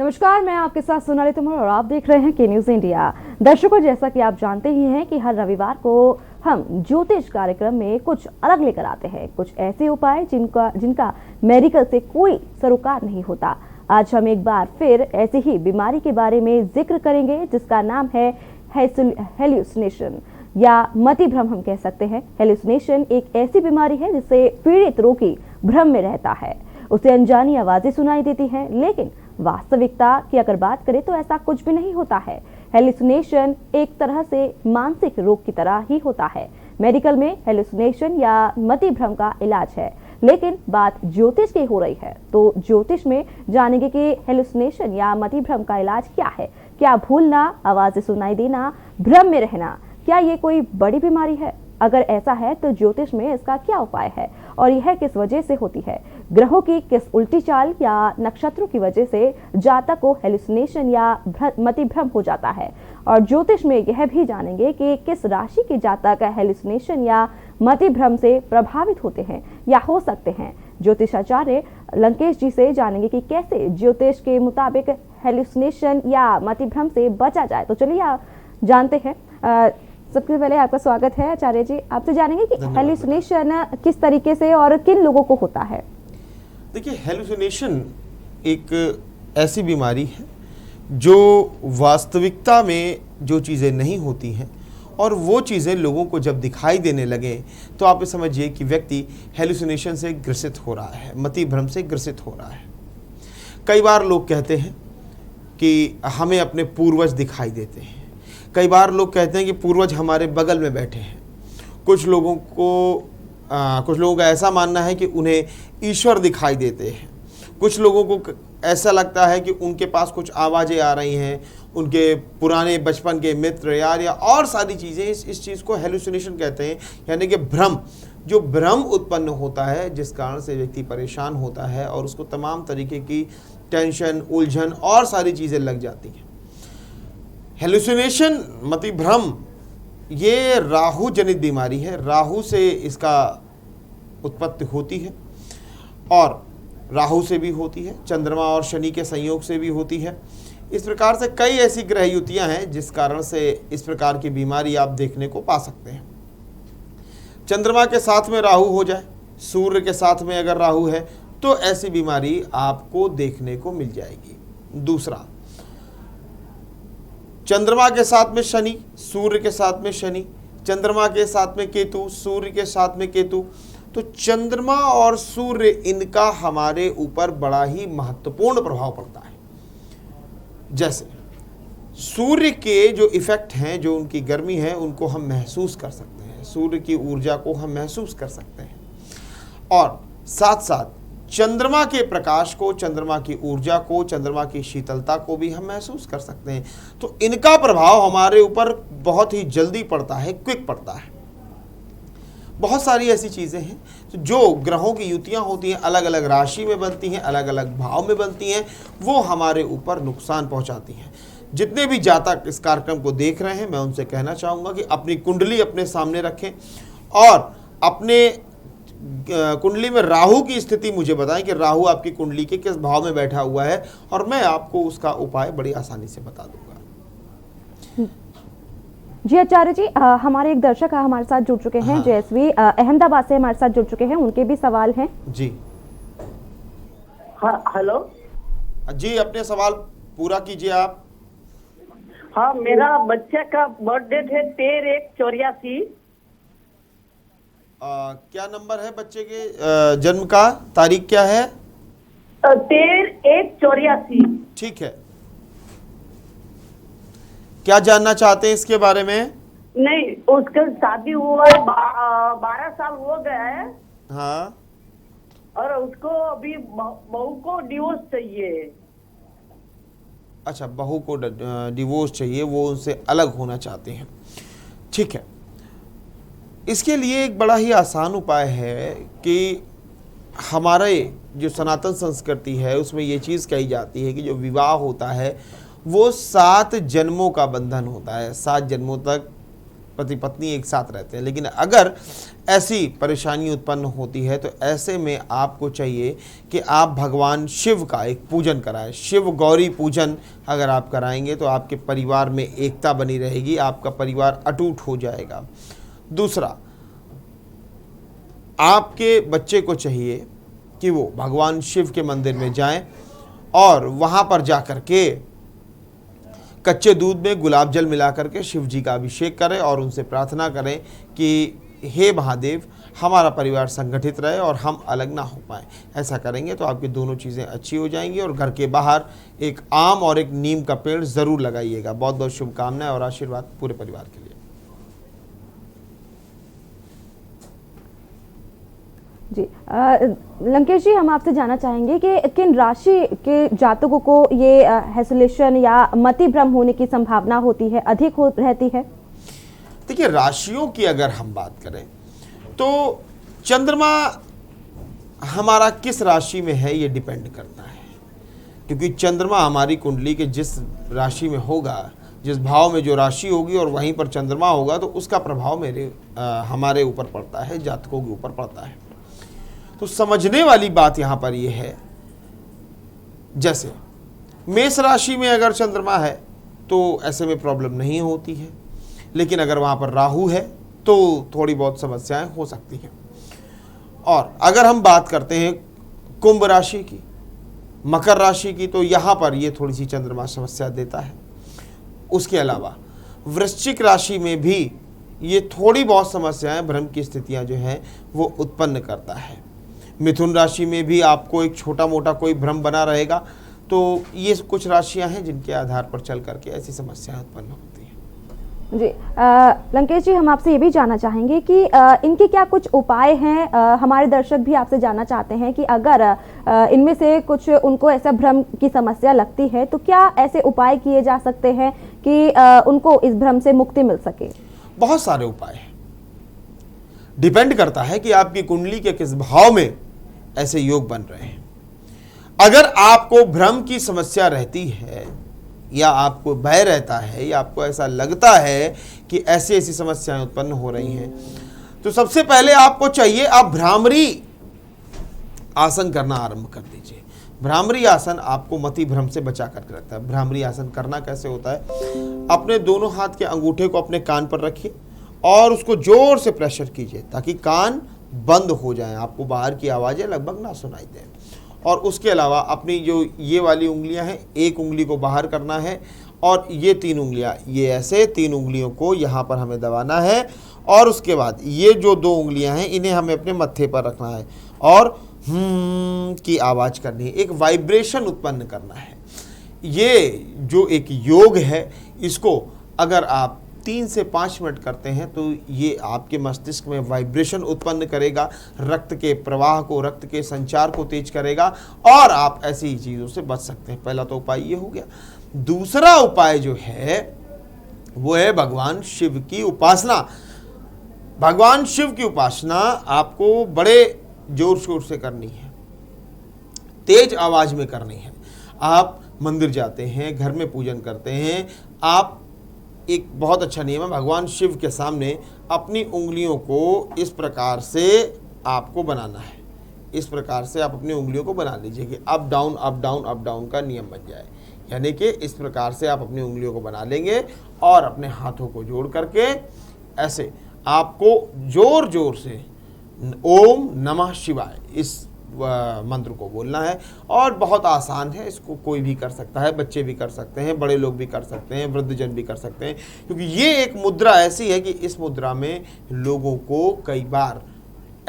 नमस्कार, मैं आपके साथ सोनाली तोमर और आप देख रहे हैं के न्यूज इंडिया। दर्शकों, जैसा कि आप जानते ही हैं कि हर रविवार को हम ज्योतिष कार्यक्रम में कुछ अलग लेकर आते हैं, कुछ ऐसे उपाय जिनका मेडिकल से कोई सरोकार नहीं होता। आज हम एक बार फिर ऐसी ही बीमारी के बारे में जिक्र करेंगे जिसका नाम है हेलुसिनेशन या मति भ्रम हम कह सकते हैं। हेलुसिनेशन एक ऐसी बीमारी है जिससे पीड़ित रोगी भ्रम में रहता है, उसे अनजानी आवाजें सुनाई देती हैं, लेकिन वास्तविकता की अगर बात करें तो ऐसा कुछ भी नहीं होता है। हेलुसिनेशन एक तरह से मानसिक रोग की तरह ही होता है। मेडिकल में हेलुसिनेशन या मति भ्रम का इलाज है, लेकिन बात ज्योतिष की हो रही है तो ज्योतिष में जानेंगे कि हेलुसिनेशन या मति भ्रम का इलाज क्या है। क्या भूलना, आवाजें सुनाई देना, भ्रम में रहना, क्या ये कोई बड़ी बीमारी है? अगर ऐसा है तो ज्योतिष में इसका क्या उपाय है और यह किस वजह से होती है? ग्रहों की किस उल्टी चाल या नक्षत्रों की वजह से जातक को हेलुसिनेशन या मति भ्रम हो जाता है? और ज्योतिष में यह भी जानेंगे कि किस राशि के जातक हेलुसिनेशन या मति भ्रम से प्रभावित होते हैं या हो सकते हैं। ज्योतिषाचार्य लंकेश जी से जानेंगे कि कैसे ज्योतिष के मुताबिक हेलुसिनेशन या मति भ्रम से बचा जाए। तो चलिए जानते हैं। सबसे पहले आपका स्वागत है आचार्य जी। आपसे जानेंगे कि हेलुसिनेशन किस तरीके से और किन लोगों को होता है। देखिए, हेलुसिनेशन एक ऐसी बीमारी है जो वास्तविकता में जो चीज़ें नहीं होती हैं और वो चीज़ें लोगों को जब दिखाई देने लगे तो आप ये समझिए कि व्यक्ति हेलुसिनेशन से ग्रसित हो रहा है, मति भ्रम से ग्रसित हो रहा है। कई बार लोग कहते हैं कि हमें अपने पूर्वज दिखाई देते हैं। कई बार लोग कहते हैं कि पूर्वज हमारे बगल में बैठे हैं। कुछ लोगों का ऐसा मानना है कि उन्हें ईश्वर दिखाई देते हैं। कुछ लोगों को ऐसा लगता है कि उनके पास कुछ आवाज़ें आ रही हैं, उनके पुराने बचपन के मित्र यार या और सारी चीज़ें। इस चीज़ को हेलुसिनेशन कहते हैं, यानी कि भ्रम। जो भ्रम उत्पन्न होता है जिस कारण से व्यक्ति परेशान होता है और उसको तमाम तरीके की टेंशन, उलझन और सारी चीज़ें लग जाती हैं। हेलुसिनेशन, मति भ्रम, ये राहु जनित बीमारी है। राहु से इसका उत्पत्ति होती है और राहु से भी होती है, चंद्रमा और शनि के संयोग से भी होती है। इस प्रकार से कई ऐसी ग्रह युतियां हैं जिस कारण से इस प्रकार की बीमारी आप देखने को पा सकते हैं। चंद्रमा के साथ में राहु हो जाए, सूर्य के साथ में अगर राहु है तो ऐसी बीमारी आपको देखने को मिल जाएगी। दूसरा, चंद्रमा के साथ में शनि, सूर्य के साथ में शनि, चंद्रमा के साथ में केतु, सूर्य के साथ में केतु, तो चंद्रमा और सूर्य, इनका हमारे ऊपर बड़ा ही महत्वपूर्ण प्रभाव पड़ता है। जैसे सूर्य के जो इफेक्ट हैं, जो उनकी गर्मी है, उनको हम महसूस कर सकते हैं, सूर्य की ऊर्जा को हम महसूस कर सकते हैं। और साथ साथ चंद्रमा के प्रकाश को, चंद्रमा की ऊर्जा को, चंद्रमा की शीतलता को भी हम महसूस कर सकते हैं। तो इनका प्रभाव हमारे ऊपर बहुत ही जल्दी पड़ता है, क्विक पड़ता है। बहुत सारी ऐसी चीज़ें हैं जो ग्रहों की युतियां होती हैं, अलग अलग राशि में बनती हैं, अलग अलग भाव में बनती हैं, वो हमारे ऊपर नुकसान पहुंचाती हैं। जितने भी जातक इस कार्यक्रम को देख रहे हैं, मैं उनसे कहना चाहूँगा कि अपनी कुंडली अपने सामने रखें और अपने कुंडली में राहु की स्थिति मुझे बताएं कि राहु आपकी कुंडली के किस भाव में बैठा हुआ है और मैं आपको उसका उपाय बड़ी आसानी से बता दूंगा। जी आचार्य जी, हमारे एक दर्शक हमारे साथ जुड़ चुके हैं। जयश्री अहमदाबाद से हमारे साथ जुड़ चुके हैं, उनके भी सवाल हैं। जी हाँ, हेलो जी, अपने सवाल पूरा कीजिए आप। हाँ, मेरा बच्चे का बर्थडे है 13/1/84। क्या नंबर है बच्चे के जन्म का? तारीख क्या है? 13/1/84। ठीक है, क्या जानना चाहते हैं इसके बारे में? नहीं, उसका शादी हुआ है, 12 साल हो गया है। हाँ, और उसको अभी बहू को डिवोर्स चाहिए। अच्छा, बहू को डिवोर्स चाहिए, वो उनसे अलग होना चाहते हैं। ठीक है, इसके लिए एक बड़ा ही आसान उपाय है कि हमारे जो सनातन संस्कृति है उसमें ये चीज़ कही जाती है कि जो विवाह होता है वो 7 जन्मों का बंधन होता है। 7 जन्मों तक पति पत्नी एक साथ रहते हैं। लेकिन अगर ऐसी परेशानी उत्पन्न होती है तो ऐसे में आपको चाहिए कि आप भगवान शिव का एक पूजन कराएं। शिव गौरी पूजन अगर आप कराएंगे तो आपके परिवार में एकता बनी रहेगी, आपका परिवार अटूट हो जाएगा। दूसरा, आपके बच्चे को चाहिए कि वो भगवान शिव के मंदिर में जाएं और वहाँ पर जाकर के कच्चे दूध में गुलाब जल मिला करके शिव जी का अभिषेक करें और उनसे प्रार्थना करें कि हे महादेव, हमारा परिवार संगठित रहे और हम अलग ना हो पाएँ। ऐसा करेंगे तो आपकी दोनों चीज़ें अच्छी हो जाएंगी। और घर के बाहर एक आम और एक नीम का पेड़ ज़रूर लगाइएगा। बहुत बहुत शुभकामनाएं और आशीर्वाद पूरे परिवार के लिए। जी लंकेश जी, हम आपसे जानना चाहेंगे कि किन राशि के जातकों को ये हेसुलेशन या मति भ्रम होने की संभावना होती है, अधिक रहती है? देखिए, राशियों की अगर हम बात करें तो चंद्रमा हमारा किस राशि में है ये डिपेंड करता है, क्योंकि चंद्रमा हमारी कुंडली के जिस राशि में होगा, जिस भाव में जो राशि होगी और वहीं पर चंद्रमा होगा तो उसका प्रभाव हमारे ऊपर पड़ता है, जातकों के ऊपर पड़ता है। तो समझने वाली बात यहां पर यह है, जैसे मेष राशि में अगर चंद्रमा है तो ऐसे में प्रॉब्लम नहीं होती है, लेकिन अगर वहां पर राहु है तो थोड़ी बहुत समस्याएं हो सकती हैं। और अगर हम बात करते हैं कुंभ राशि की, मकर राशि की, तो यहां पर यह थोड़ी सी चंद्रमा समस्या देता है। उसके अलावा वृश्चिक राशि में भी ये थोड़ी बहुत समस्याएं, भ्रम की स्थितियां जो हैं वो उत्पन्न करता है। मिथुन राशि में भी आपको एक छोटा मोटा कोई भ्रम बना रहेगा। तो ये कुछ राशियां हैं जिनके आधार पर चल करके ऐसी समस्याएं उत्पन्न होती हैं। जी लंकेश जी, हम आपसे ये भी जानना चाहेंगे कि इनके क्या कुछ उपाय हैं? हमारे दर्शक भी आपसे जानना चाहते हैं कि अगर इनमें से कुछ उनको ऐसा भ्रम की समस्या लगती है तो क्या ऐसे उपाय किए जा सकते हैं कि उनको इस भ्रम से मुक्ति मिल सके? बहुत सारे उपाय हैं, डिपेंड करता है कि आपकी कुंडली के किस भाव में ऐसे योग बन रहे हैं। अगर आपको भ्रम की समस्या रहती है या आपको भय रहता है या आपको ऐसा लगता है कि ऐसी ऐसी समस्याएं उत्पन्न हो रही हैं, तो सबसे पहले आपको चाहिए आप भ्रामरी आसन करना आरंभ कर दीजिए। भ्रामरी आसन आपको मति भ्रम से बचा कर रखता है। भ्रामरी आसन करना कैसे होता है? अपने दोनों हाथ के अंगूठे को अपने कान पर रखिए और उसको जोर से प्रेशर कीजिए ताकि कान बंद हो जाएं, आपको बाहर की आवाज़ें लगभग ना सुनाई दें। और उसके अलावा अपनी जो ये वाली उंगलियां हैं, एक उंगली को बाहर करना है और ये 3 उंगलियां, ये ऐसे 3 उंगलियों को यहाँ पर हमें दबाना है। और उसके बाद ये जो 2 उंगलियां हैं इन्हें हमें अपने मत्थे पर रखना है और की आवाज़ करनी है, एक वाइब्रेशन उत्पन्न करना है। ये जो एक योग है, इसको अगर आप 3 से 5 मिनट करते हैं तो ये आपके मस्तिष्क में वाइब्रेशन उत्पन्न करेगा, रक्त के प्रवाह को, रक्त के संचार को तेज करेगा और आप ऐसी चीज़ों से बच सकते हैं। पहला तो उपाय ये हो गया। दूसरा उपाय जो है वो है भगवान शिव की उपासना। भगवान शिव की उपासना आपको बड़े जोर शोर से करनी है, तेज आवाज में करनी है। आप मंदिर जाते हैं, घर में पूजन करते हैं, आप एक बहुत अच्छा नियम है, भगवान शिव के सामने अपनी उंगलियों को इस प्रकार से आपको बनाना है। इस प्रकार से आप अपनी उंगलियों को बना लीजिए कि up down up down up down का नियम बन जाए। यानी कि इस प्रकार से आप अपनी उंगलियों को बना लेंगे और अपने हाथों को जोड़ करके ऐसे आपको जोर जोर से ओम नमः शिवाय इस मंत्र को बोलना है। और बहुत आसान है, इसको कोई भी कर सकता है, बच्चे भी कर सकते हैं, बड़े लोग भी कर सकते हैं, वृद्धजन भी कर सकते हैं, क्योंकि ये एक मुद्रा ऐसी है कि इस मुद्रा में लोगों को कई बार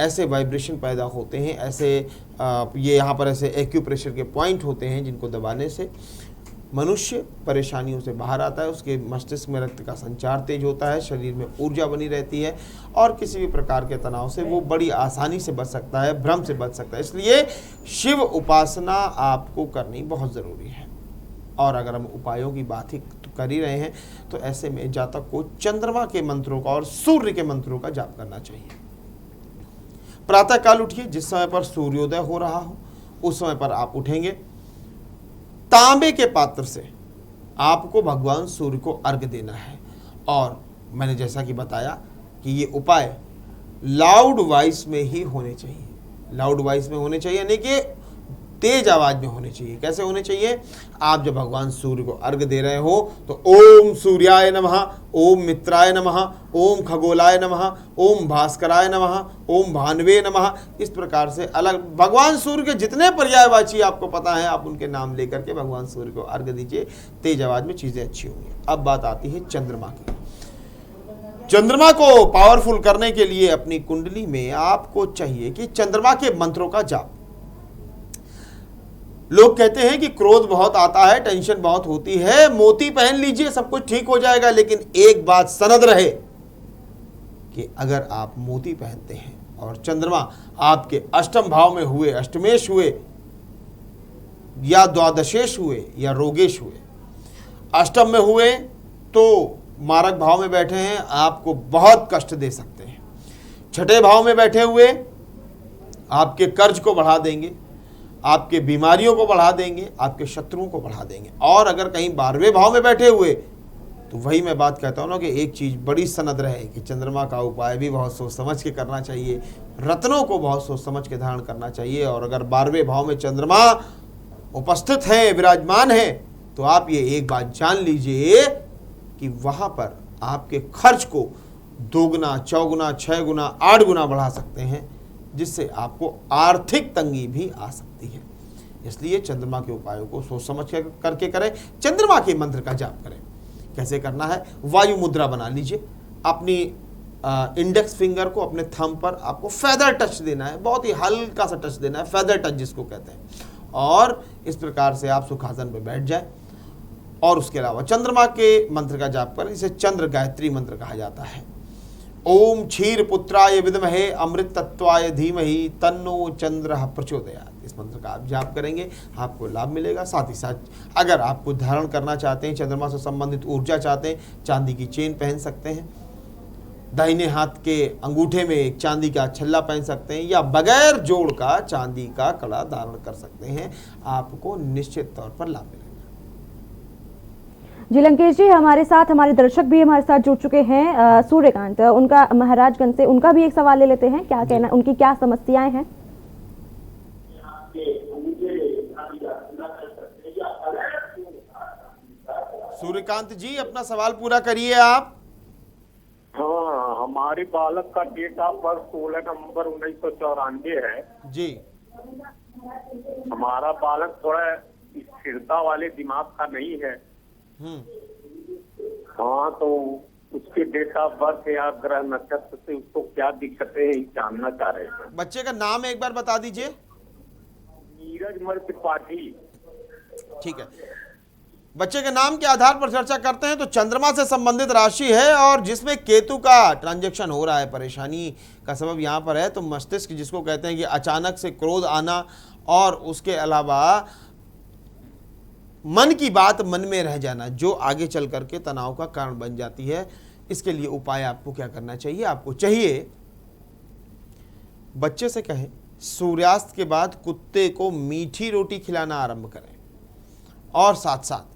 ऐसे वाइब्रेशन पैदा होते हैं, ऐसे ये यहाँ पर ऐसे एक्यूप्रेशर के पॉइंट होते हैं जिनको दबाने से मनुष्य परेशानियों से बाहर आता है, उसके मस्तिष्क में रक्त का संचार तेज होता है, शरीर में ऊर्जा बनी रहती है और किसी भी प्रकार के तनाव से वो बड़ी आसानी से बच सकता है, भ्रम से बच सकता है। इसलिए शिव उपासना आपको करनी बहुत ज़रूरी है। और अगर हम उपायों की बात ही कर ही रहे हैं तो ऐसे में जातक को चंद्रमा के मंत्रों का और सूर्य के मंत्रों का जाप करना चाहिए। प्रातःकाल उठिए, जिस समय पर सूर्योदय हो रहा हो उस समय पर आप उठेंगे। तांबे के पात्र से आपको भगवान सूर्य को अर्घ्य देना है और मैंने जैसा कि बताया कि ये उपाय लाउड वॉइस में ही होने चाहिए, लाउड वॉइस में होने चाहिए, यानी कि तेज आवाज में होने चाहिए। कैसे होने चाहिए? आप जब भगवान सूर्य को अर्घ दे रहे हो तो ओम सूर्याय नमः, ओम मित्राय नमः, ओम खगोलाय नमः, ओम भास्कराय नमः, ओम भानवे नमः, इस प्रकार से अलग भगवान सूर्य के जितने पर्यायवाची आपको पता है आप उनके नाम लेकर के भगवान सूर्य को अर्घ दीजिए। तेज आवाज में चीजें अच्छी होंगी। अब बात आती है चंद्रमा की। चंद्रमा को पावरफुल करने के लिए अपनी कुंडली में आपको चाहिए कि चंद्रमा के मंत्रों का जाप। लोग कहते हैं कि क्रोध बहुत आता है, टेंशन बहुत होती है, मोती पहन लीजिए सब कुछ ठीक हो जाएगा, लेकिन एक बात सनद रहे कि अगर आप मोती पहनते हैं और चंद्रमा आपके अष्टम भाव में हुए, अष्टमेश हुए या द्वादशेश हुए या रोगेश हुए, अष्टम में हुए तो मारक भाव में बैठे हैं, आपको बहुत कष्ट दे सकते हैं। छठे भाव में बैठे हुए आपके कर्ज को बढ़ा देंगे, आपके बीमारियों को बढ़ा देंगे, आपके शत्रुओं को बढ़ा देंगे। और अगर कहीं 12वें भाव में बैठे हुए तो वही मैं बात कहता हूँ ना कि एक चीज़ बड़ी सनद रहे कि चंद्रमा का उपाय भी बहुत सोच समझ के करना चाहिए, रत्नों को बहुत सोच समझ के धारण करना चाहिए। और अगर 12वें भाव में चंद्रमा उपस्थित है, विराजमान है, तो आप ये एक बात जान लीजिए कि वहाँ पर आपके खर्च को 2 गुना, 4 गुना, 6 गुना, 8 गुना बढ़ा सकते हैं, जिससे आपको आर्थिक तंगी भी आ सकती है। इसलिए चंद्रमा के उपायों को सोच समझ करके करें। चंद्रमा के मंत्र का जाप करें। कैसे करना है? वायु मुद्रा बना लीजिए। अपनी इंडेक्स फिंगर को अपने थंब पर आपको फेदर टच देना है, बहुत ही हल्का सा टच देना है, फेदर टच जिसको कहते हैं। और इस प्रकार से आप सुखासन पर बैठ जाए। और उसके अलावा चंद्रमा के मंत्र का जाप करें। इसे चंद्र गायत्री मंत्र कहा जाता है। ओम क्षीर पुत्राय विद्महे अमृत तत्वाय धीमहि तन्नो चंद्रः प्रचोदयात्। इस मंत्र का आप जाप करेंगे, आपको लाभ मिलेगा। साथ ही साथ अगर आप कुछ धारण करना चाहते हैं, चंद्रमा से संबंधित ऊर्जा चाहते हैं, चांदी की चेन पहन सकते हैं, दाहिने हाथ के अंगूठे में एक चांदी का छल्ला पहन सकते हैं, या बगैर जोड़ का चांदी का कड़ा धारण कर सकते हैं। आपको निश्चित तौर पर लाभ मिलेगा। जी लंकेश जी, हमारे साथ हमारे दर्शक भी हमारे साथ जुड़ चुके हैं। सूर्यकांत, उनका महाराजगंज से, उनका भी एक सवाल ले लेते हैं। क्या कहना, उनकी क्या समस्याएं हैं? सूर्यकांत जी, अपना सवाल पूरा करिए आप। हाँ, हमारी बालक का डेट ऑफ बर्थ 16 नवंबर 1994 है जी। हमारा बालक थोड़ा स्थिरता वाले दिमाग का नहीं है। हाँ, तो उसके डेट ऑफ बर्थ या ग्रह नक्षत्र से उसको क्या दिक्कतें हैं जानना चाह रहे हैं। बच्चे का नाम एक बार बता दीजिए। नीरज मर त्रिपाठी। ठीक है, बच्चे के नाम के आधार पर चर्चा करते हैं। तो चंद्रमा से संबंधित राशि है और जिसमें केतु का ट्रांजैक्शन हो रहा है। परेशानी का सबब यहाँ पर है तो मस्तिष्क, जिसको कहते हैं कि अचानक से क्रोध आना, और उसके अलावा मन की बात मन में रह जाना, जो आगे चल करके तनाव का कारण बन जाती है। इसके लिए उपाय आपको क्या करना चाहिए? आपको चाहिए बच्चे से कहें सूर्यास्त के बाद कुत्ते को मीठी रोटी खिलाना आरंभ करें, और साथ साथ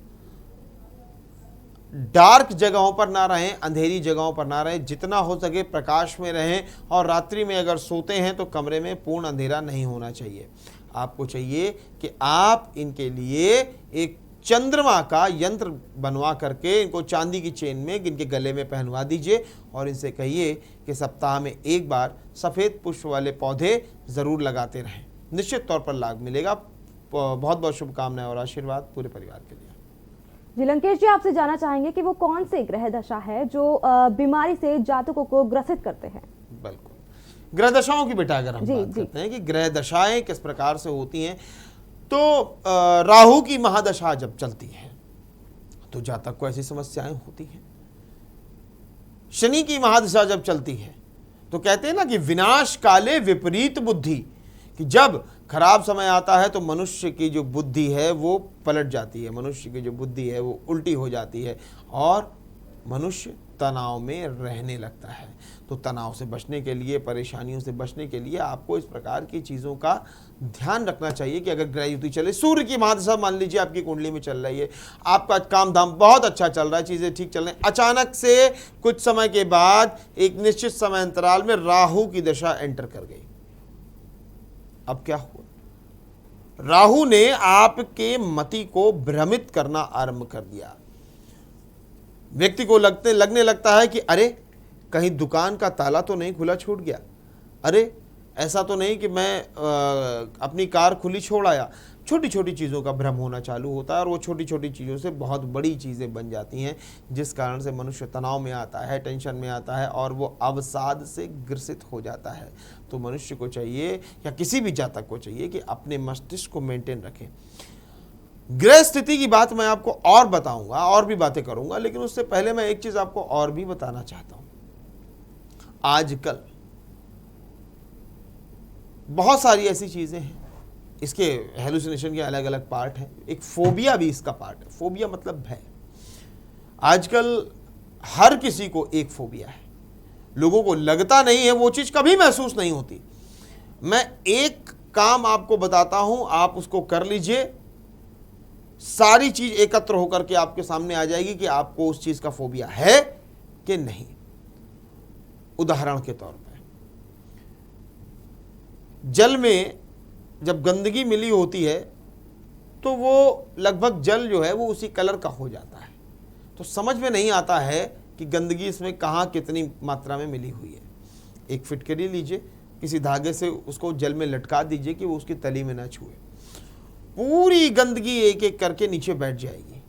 डार्क जगहों पर ना रहें, अंधेरी जगहों पर ना रहें, जितना हो सके प्रकाश में रहें। और रात्रि में अगर सोते हैं तो कमरे में पूर्ण अंधेरा नहीं होना चाहिए। आपको चाहिए कि आप इनके लिए एक चंद्रमा का यंत्र बनवा करके इनको चांदी की चेन में इनके गले में पहनवा दीजिए, और इनसे कहिए कि सप्ताह में एक बार सफ़ेद पुष्प वाले पौधे ज़रूर लगाते रहें। निश्चित तौर पर लाभ मिलेगा। बहुत बहुत शुभकामनाएं और आशीर्वाद पूरे परिवार के लिए। जी लंकेश जी, आपसे जानना चाहेंगे कि वो कौन से ग्रह दशा है जो बीमारी से जातकों को ग्रसित करते हैं? बिल्कुल, ग्रह दशाओं की बेटा अगर हम जी, बात जी। करते हैं कि ग्रह दशाएं किस प्रकार से होती हैं, तो राहु की महादशा जब चलती है तो जातक को ऐसी समस्याएं होती हैं। शनि की महादशा जब चलती है तो कहते हैं ना कि विनाश काले विपरीत बुद्धि, कि जब खराब समय आता है तो मनुष्य की जो बुद्धि है वो पलट जाती है, मनुष्य की जो बुद्धि है वो उल्टी हो जाती है, और मनुष्य तनाव में रहने लगता है। तो तनाव से बचने के लिए, परेशानियों से बचने के लिए आपको इस प्रकार की चीज़ों का ध्यान रखना चाहिए कि अगर ग्रह युति चले, सूर्य की महादशा मान लीजिए आपकी कुंडली में चल रही है, आपका काम धाम बहुत अच्छा चल रहा है, चीज़ें ठीक चल रही हैं, अचानक से कुछ समय के बाद एक निश्चित समय अंतराल में राहु की दशा एंटर कर गई। अब क्या हुआ? राहु ने आपके मति को भ्रमित करना आरंभ कर दिया। व्यक्ति को लगने लगता है कि अरे कहीं दुकान का ताला तो नहीं खुला छूट गया, अरे ऐसा तो नहीं कि मैं अपनी कार खुली छोड़ आया। छोटी छोटी चीज़ों का भ्रम होना चालू होता है और वो छोटी छोटी चीज़ों से बहुत बड़ी चीज़ें बन जाती हैं, जिस कारण से मनुष्य तनाव में आता है, टेंशन में आता है और वो अवसाद से ग्रसित हो जाता है। तो मनुष्य को चाहिए या किसी भी जातक को चाहिए कि अपने मस्तिष्क को मेंटेन रखें। ग्रह स्थिति की बात मैं आपको और बताऊंगा, और भी बातें करूंगा, लेकिन उससे पहले मैं एक चीज आपको और भी बताना चाहता हूं। आजकल बहुत सारी ऐसी चीजें हैं, इसके हेलुसिनेशन के अलग अलग पार्ट हैं, एक फोबिया भी इसका पार्ट है। फोबिया मतलब भय। आजकल हर किसी को एक फोबिया है, लोगों को लगता नहीं है, वो चीज कभी महसूस नहीं होती। मैं एक काम आपको बताता हूं, आप उसको कर लीजिए, सारी चीज एकत्र होकर के आपके सामने आ जाएगी कि आपको उस चीज का फोबिया है कि नहीं। उदाहरण के तौर पर, जल में जब गंदगी मिली होती है तो वो लगभग जल जो है वो उसी कलर का हो जाता है, तो समझ में नहीं आता है कि गंदगी इसमें कहाँ कितनी मात्रा में मिली हुई है। एक फिटकरी लीजिए, किसी धागे से उसको जल में लटका दीजिए कि वो उसकी तली में ना छुए, पूरी गंदगी एक एक करके नीचे बैठ जाएगी।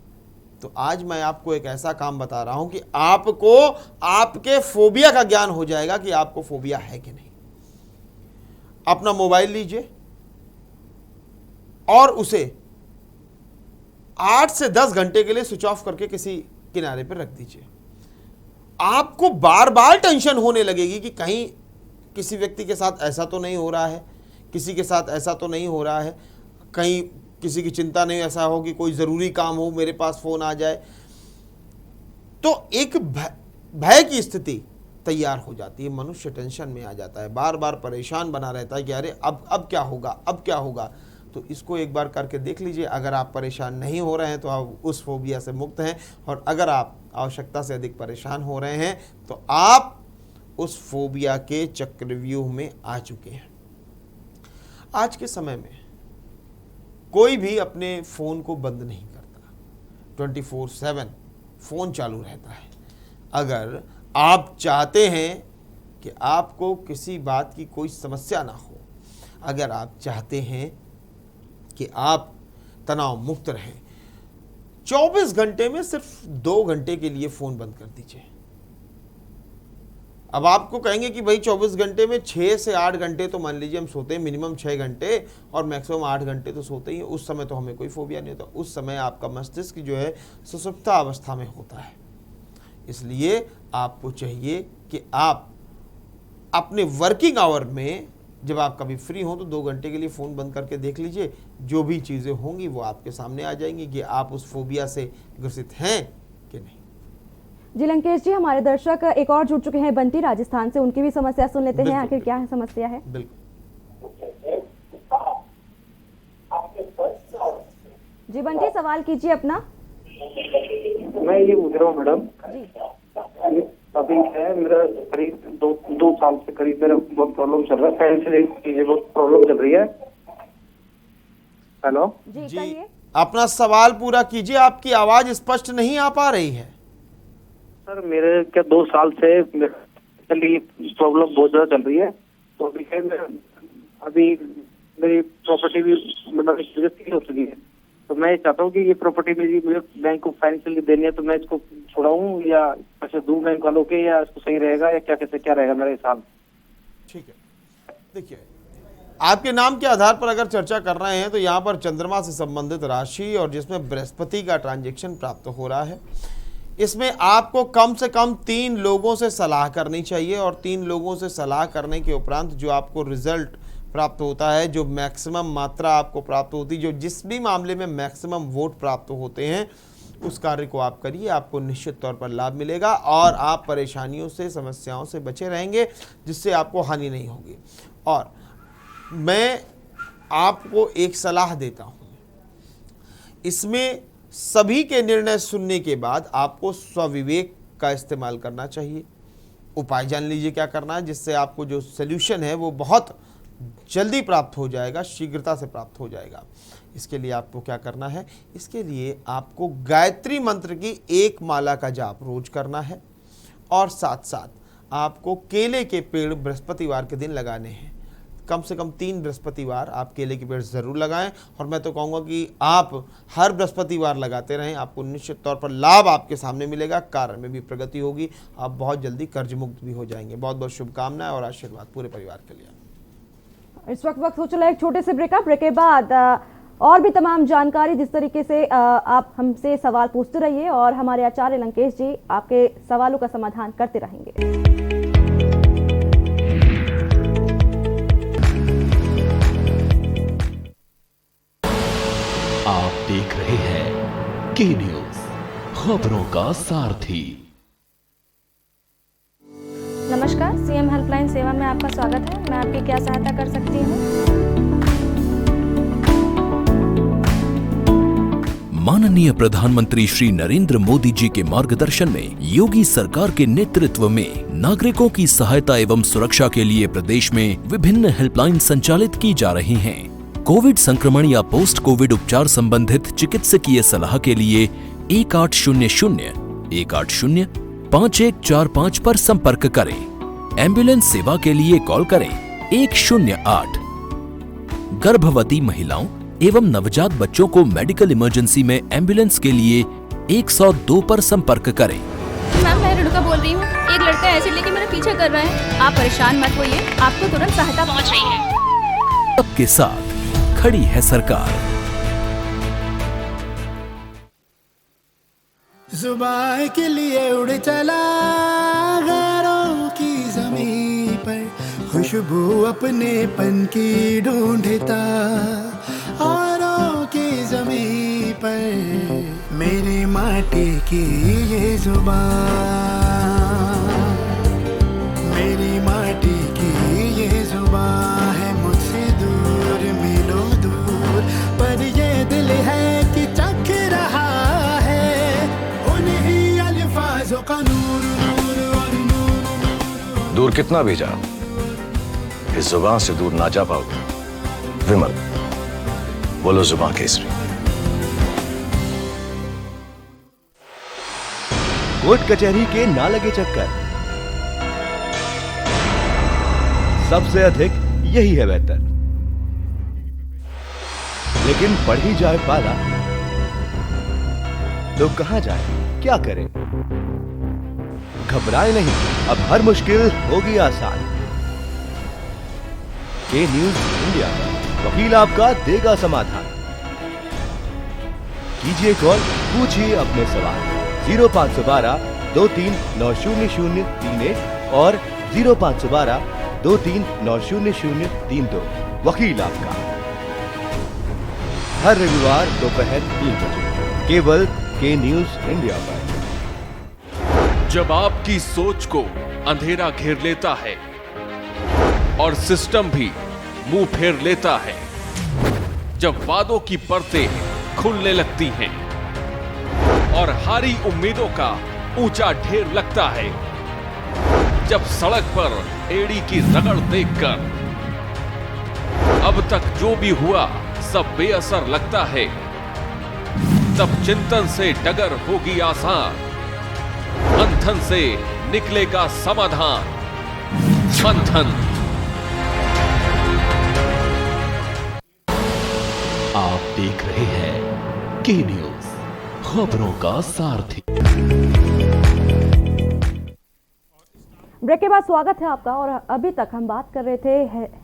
तो आज मैं आपको एक ऐसा काम बता रहा हूं कि आपको आपके फोबिया का ज्ञान हो जाएगा कि आपको फोबिया है कि नहीं। अपना मोबाइल लीजिए और उसे 8 से 10 घंटे के लिए स्विच ऑफ करके किसी किनारे पर रख दीजिए। आपको बार बार टेंशन होने लगेगी कि कहीं किसी व्यक्ति के साथ ऐसा तो नहीं हो रहा है, किसी के साथ ऐसा तो नहीं हो रहा है, कहीं किसी की चिंता नहीं ऐसा हो कि कोई ज़रूरी काम हो, मेरे पास फ़ोन आ जाए। तो एक भय की स्थिति तैयार हो जाती है, मनुष्य टेंशन में आ जाता है, बार बार परेशान बना रहता है कि अरे अब क्या होगा, अब क्या होगा। तो इसको एक बार करके देख लीजिए। अगर आप परेशान नहीं हो रहे हैं तो आप उस फोबिया से मुक्त हैं, और अगर आप आवश्यकता से अधिक परेशान हो रहे हैं तो आप उस फोबिया के चक्रव्यूह में आ चुके हैं। आज के समय में कोई भी अपने फ़ोन को बंद नहीं करता, 24/7 फ़ोन चालू रहता है। अगर आप चाहते हैं कि आपको किसी बात की कोई समस्या ना हो, अगर आप चाहते हैं कि आप तनाव मुक्त रहें, 24 घंटे में सिर्फ 2 घंटे के लिए फ़ोन बंद कर दीजिए। अब आपको कहेंगे कि भाई 24 घंटे में 6 से 8 घंटे तो मान लीजिए हम सोते हैं, मिनिमम 6 घंटे और मैक्सिमम 8 घंटे तो सोते ही। उस समय तो हमें कोई फोबिया नहीं होता, उस समय आपका मस्तिष्क जो है सुषुप्त अवस्था में होता है। इसलिए आपको चाहिए कि आप अपने वर्किंग आवर में जब आप कभी फ्री हो तो 2 घंटे के लिए फ़ोन बंद करके देख लीजिए, जो भी चीज़ें होंगी वो आपके सामने आ जाएंगी कि आप उस फोबिया से ग्रसित हैं कि नहीं। जी लंकेश जी, हमारे दर्शक एक और जुड़ चुके हैं, बंटी राजस्थान से, उनकी भी समस्या सुन लेते हैं। आखिर क्या है समस्या है? बिल्कुल जी बंटी, सवाल कीजिए अपना। मैं ये पूछ रहा हूँ मैडम जी, अभी है मेरा करीब 2 साल से करीब मेरा बहुत प्रॉब्लम चल रहा है, फाइनेंशियल चीजें बहुत प्रॉब्लम चल रही है। हेलो जी जी, कहिए। अपना सवाल पूरा कीजिए, आपकी आवाज़ स्पष्ट नहीं आ पा रही है। सर, मेरे क्या 2 साल से प्रॉब्लम बहुत ज्यादा चल रही है। तो अभी है अभी मेरी प्रॉपर्टी भी मतलब हो चुकी है, तो मैं चाहता हूँ कि ये प्रॉपर्टी मुझे बैंक को फाइनेंशियली देनी है, तो मैं इसको छुड़ाऊं या अच्छा दूं बैंक वालों के, या इसको सही रहेगा या क्या रहेगा मेरा हिसाब? ठीक है, देखिए आपके नाम के आधार पर अगर चर्चा कर रहे हैं तो यहाँ पर चंद्रमा से संबंधित राशि और जिसमें बृहस्पति का ट्रांजैक्शन प्राप्त हो रहा है, इसमें आपको कम से कम 3 लोगों से सलाह करनी चाहिए, और 3 लोगों से सलाह करने के उपरांत जो आपको रिजल्ट प्राप्त होता है, जो मैक्सिमम मात्रा आपको प्राप्त होती है, जो जिस भी मामले में मैक्सिमम वोट प्राप्त होते हैं, उस कार्य को आप करिए, आपको निश्चित तौर पर लाभ मिलेगा और आप परेशानियों से, समस्याओं से बचे रहेंगे, जिससे आपको हानि नहीं होगी। और मैं आपको एक सलाह देता हूँ, इसमें सभी के निर्णय सुनने के बाद आपको स्वविवेक का इस्तेमाल करना चाहिए। उपाय जान लीजिए क्या करना है, जिससे आपको जो सल्यूशन है वो बहुत जल्दी प्राप्त हो जाएगा, शीघ्रता से प्राप्त हो जाएगा। इसके लिए आपको क्या करना है, इसके लिए आपको गायत्री मंत्र की एक माला का जाप रोज करना है और साथ साथ आपको केले के पेड़ बृहस्पतिवार के दिन लगाने हैं। कम से कम 3 बृहस्पतिवार आप केले के पेड़ ज़रूर लगाएं और मैं तो कहूँगा कि आप हर बृहस्पतिवार लगाते रहें, आपको निश्चित तौर पर लाभ आपके सामने मिलेगा, कार्य में भी प्रगति होगी, आप बहुत जल्दी कर्ज मुक्त भी हो जाएंगे। बहुत बहुत शुभकामनाएं और आशीर्वाद पूरे परिवार के लिए। इस वक्त हो चला एक छोटे से ब्रेक के बाद और भी तमाम जानकारी जिस तरीके से आप हमसे सवाल पूछते रहिए और हमारे आचार्य लंकेश जी आपके सवालों का समाधान करते रहेंगे। आप देख रहे हैं के न्यूज, खबरों का सारथी। नमस्कार, सीएम हेल्पलाइन सेवा में आपका स्वागत है। मैं आपकी क्या सहायता कर सकती हूँ? माननीय प्रधानमंत्री श्री नरेंद्र मोदी जी के मार्गदर्शन में योगी सरकार के नेतृत्व में नागरिकों की सहायता एवं सुरक्षा के लिए प्रदेश में विभिन्न हेल्पलाइन संचालित की जा रही हैं। कोविड संक्रमण या पोस्ट कोविड उपचार संबंधित चिकित्सकीय सलाह के लिए 1800-180-5145 पर संपर्क करें। एम्बुलेंस सेवा के लिए कॉल करें 108। गर्भवती महिलाओं एवं नवजात बच्चों को मेडिकल इमरजेंसी में एम्बुलेंस के लिए 102 पर संपर्क करें। मैम, मैं रेणुका बोल रही हूँ। एक लड़का ऐसे लेके मेरा पीछा कर रहा है। आप परेशान मत होइए, आपको तुरंत सहायता पहुँच रही है। सबके साथ खड़ी है सरकार। जुबान के लिए उड़ चला गैरों की ज़मीं पर, खुशबू अपने पन की ढूंढता औरों की ज़मीं पर। मेरी माटी की ये जुबान, मेरी माटी की ये जुबान है मुझसे दूर, मिलो दूर, पर ये दिल है कि चख रहा है उन्हीं अल्फाजों का नूर, नूर और नूर। दूर कितना भी जा, इस जुबान से दूर ना जा पाओगे। विमल, बोलो जुबान केसरी। कोर्ट कचहरी के ना लगे चक्कर, सबसे अधिक यही है बेहतर। लेकिन बढ़ ही जाए पाला तो कहां जाए, क्या करें? घबराए नहीं, अब हर मुश्किल होगी आसान। के न्यूज इंडिया पर वकील आपका देगा समाधान। कीजिए कॉल, पूछिए अपने सवाल। 0512-23-90031 और 0512-23-90032। वकील आपका हर रविवार दोपहर 3 बजे केवल के न्यूज इंडिया पर। जब आपकी सोच को अंधेरा घेर लेता है और सिस्टम भी मुंह फेर लेता है, जब वादों की परतें खुलने लगती हैं और हारी उम्मीदों का ऊंचा ढेर लगता है, जब सड़क पर एड़ी की रगड़ देखकर अब तक जो भी हुआ सब बेअसर लगता है, तब चिंतन से डगर होगी आसान, मंथन से निकलेगा समाधान। मंथन। आप देख रहे हैं के न्यूज, खबरों का सारथी। ब्रेक के बाद स्वागत है आपका। और अभी तक हम बात कर रहे थे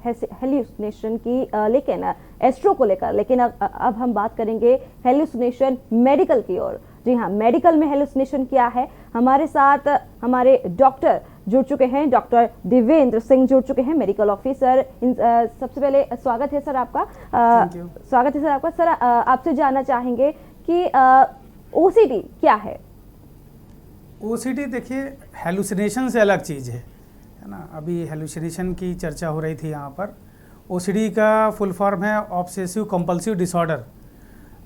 हेल्यूसिनेशन की, लेकिन एस्ट्रो को लेकर, लेकिन अब हम बात करेंगे हेल्यूसिनेशन मेडिकल की ओर। जी हाँ, मेडिकल में हेल्यूसिनेशन क्या है, हमारे साथ हमारे डॉक्टर जुड़ चुके हैं। डॉक्टर दिव्येंद्र सिंह जुड़ चुके हैं, मेडिकल ऑफिसर। सबसे पहले स्वागत है सर आपका। स्वागत है सर आपका। सर, आपसे जानना चाहेंगे कि ओसीडी क्या है? ओसीडी देखिए हेलुसिनेशन से अलग चीज़ है ना। अभी हेलुसिनेशन की चर्चा हो रही थी यहाँ पर। ओसीडी का फुल फॉर्म है obsessive compulsive disorder.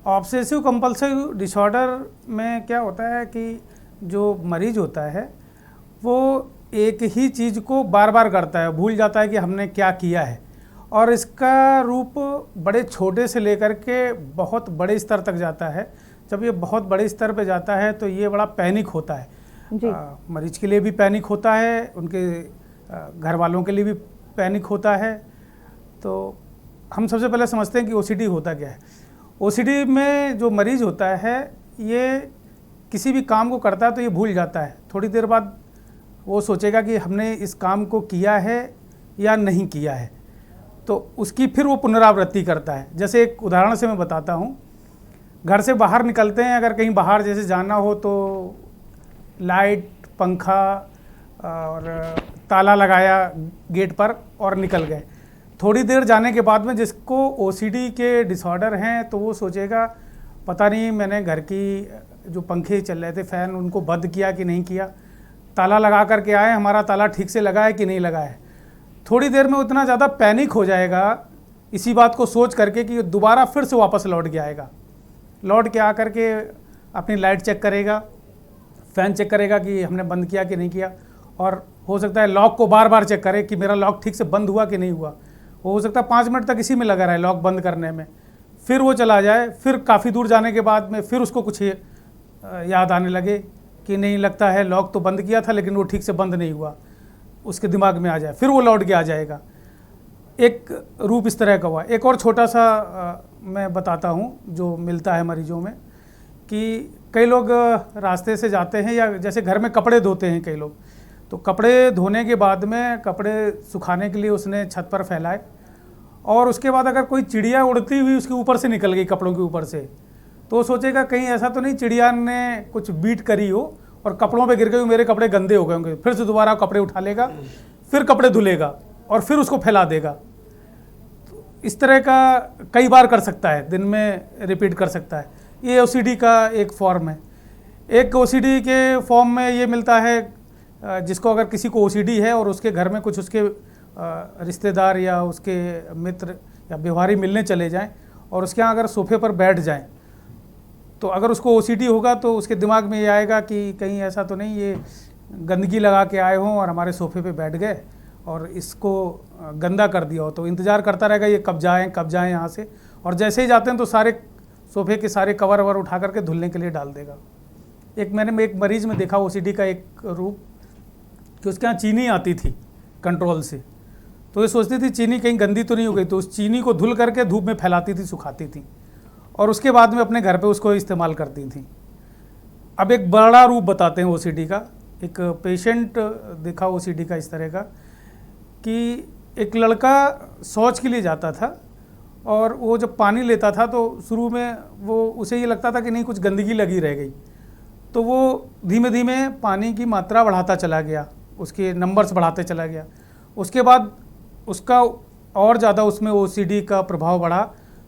Obsessive compulsive disorder में क्या होता है कि जो मरीज होता है वो एक ही चीज़ को बार बार करता है, भूल जाता है कि हमने क्या किया है, और इसका रूप बड़े छोटे से लेकर के बहुत बड़े स्तर तक जाता है। जब ये बहुत बड़े स्तर पे जाता है तो ये बड़ा पैनिक होता है। मरीज के लिए भी पैनिक होता है, उनके घर वालों के लिए भी पैनिक होता है। तो हम सबसे पहले समझते हैं कि ओसीडी होता क्या है। ओसीडी में जो मरीज होता है ये किसी भी काम को करता है तो ये भूल जाता है। थोड़ी देर बाद वो सोचेगा कि हमने इस काम को किया है या नहीं किया है, तो उसकी फिर वो पुनरावृत्ति करता है। जैसे एक उदाहरण से मैं बताता हूँ। घर से बाहर निकलते हैं, अगर कहीं बाहर जैसे जाना हो तो लाइट, पंखा और ताला लगाया गेट पर और निकल गए। थोड़ी देर जाने के बाद में जिसको ओसीडी के डिसऑर्डर हैं तो वो सोचेगा पता नहीं मैंने घर की जो पंखे चल रहे थे, फ़ैन, उनको बंद किया कि नहीं किया, ताला लगा करके आए, हमारा ताला ठीक से लगा है कि नहीं लगा है। थोड़ी देर में उतना ज़्यादा पैनिक हो जाएगा इसी बात को सोच करके कि दोबारा फिर से वापस लौट के आएगा। लौट के आकर के अपनी लाइट चेक करेगा, फ़ैन चेक करेगा कि हमने बंद किया कि नहीं किया, और हो सकता है लॉक को बार बार चेक करे कि मेरा लॉक ठीक से बंद हुआ कि नहीं हुआ। हो सकता है 5 मिनट तक इसी में लगा रहे लॉक बंद करने में। फिर वो चला जाए, फिर काफ़ी दूर जाने के बाद में फिर उसको कुछ याद आने लगे कि नहीं, लगता है लॉक तो बंद किया था लेकिन वो ठीक से बंद नहीं हुआ, उसके दिमाग में आ जाए, फिर वो लौट के आ जाएगा। एक रूप इस तरह का हुआ। एक और छोटा सा मैं बताता हूँ जो मिलता है मरीजों में, कि कई लोग रास्ते से जाते हैं या जैसे घर में कपड़े धोते हैं कई लोग, तो कपड़े धोने के बाद में कपड़े सुखाने के लिए उसने छत पर फैलाए, और उसके बाद अगर कोई चिड़िया उड़ती हुई उसके ऊपर से निकल गई कपड़ों के ऊपर से, तो वो सोचेगा कहीं ऐसा तो नहीं चिड़िया ने कुछ बीट करी हो और कपड़ों पे गिर गई, मेरे कपड़े गंदे हो गए होंगे। फिर से दोबारा कपड़े उठा लेगा, फिर कपड़े धुलेगा और फिर उसको फैला देगा। तो इस तरह का कई बार कर सकता है, दिन में रिपीट कर सकता है। ये ओसीडी का एक फॉर्म है। एक ओसीडी के फॉर्म में ये मिलता है जिसको अगर किसी को ओसीडी है और उसके घर में कुछ उसके रिश्तेदार या उसके मित्र या व्यवहारी मिलने चले जाएं और उसके यहाँ अगर सोफे पर बैठ जाएं, तो अगर उसको ओसीडी होगा तो उसके दिमाग में ये आएगा कि कहीं ऐसा तो नहीं ये गंदगी लगा के आए हों और हमारे सोफे पे बैठ गए और इसको गंदा कर दिया हो। तो इंतज़ार करता रहेगा ये कब जाएं यहाँ से, और जैसे ही जाते हैं तो सारे सोफे के सारे कवर ववर उठा करके धुलने के लिए डाल देगा। मैंने एक मरीज़ में देखा ओसीडी का एक रूप कि उसके यहाँ चीनी आती थी कंट्रोल से, तो ये सोचती थी चीनी कहीं गंदी तो नहीं हो गई, तो उस चीनी को धुल करके धूप में फैलाती थी, सुखाती थी और उसके बाद में अपने घर पे उसको इस्तेमाल करती थी। अब एक बड़ा रूप बताते हैं ओसीडी का। एक पेशेंट देखा ओसीडी का इस तरह का कि एक लड़का शौच के लिए जाता था और वो जब पानी लेता था तो शुरू में वो उसे ये लगता था कि नहीं कुछ गंदगी लगी रह गई, तो वो धीमे धीमे पानी की मात्रा बढ़ाता चला गया, उसके नंबर्स बढ़ाते चला गया। उसके बाद उसका और ज़्यादा उसमें ओसीडी का प्रभाव बढ़ा,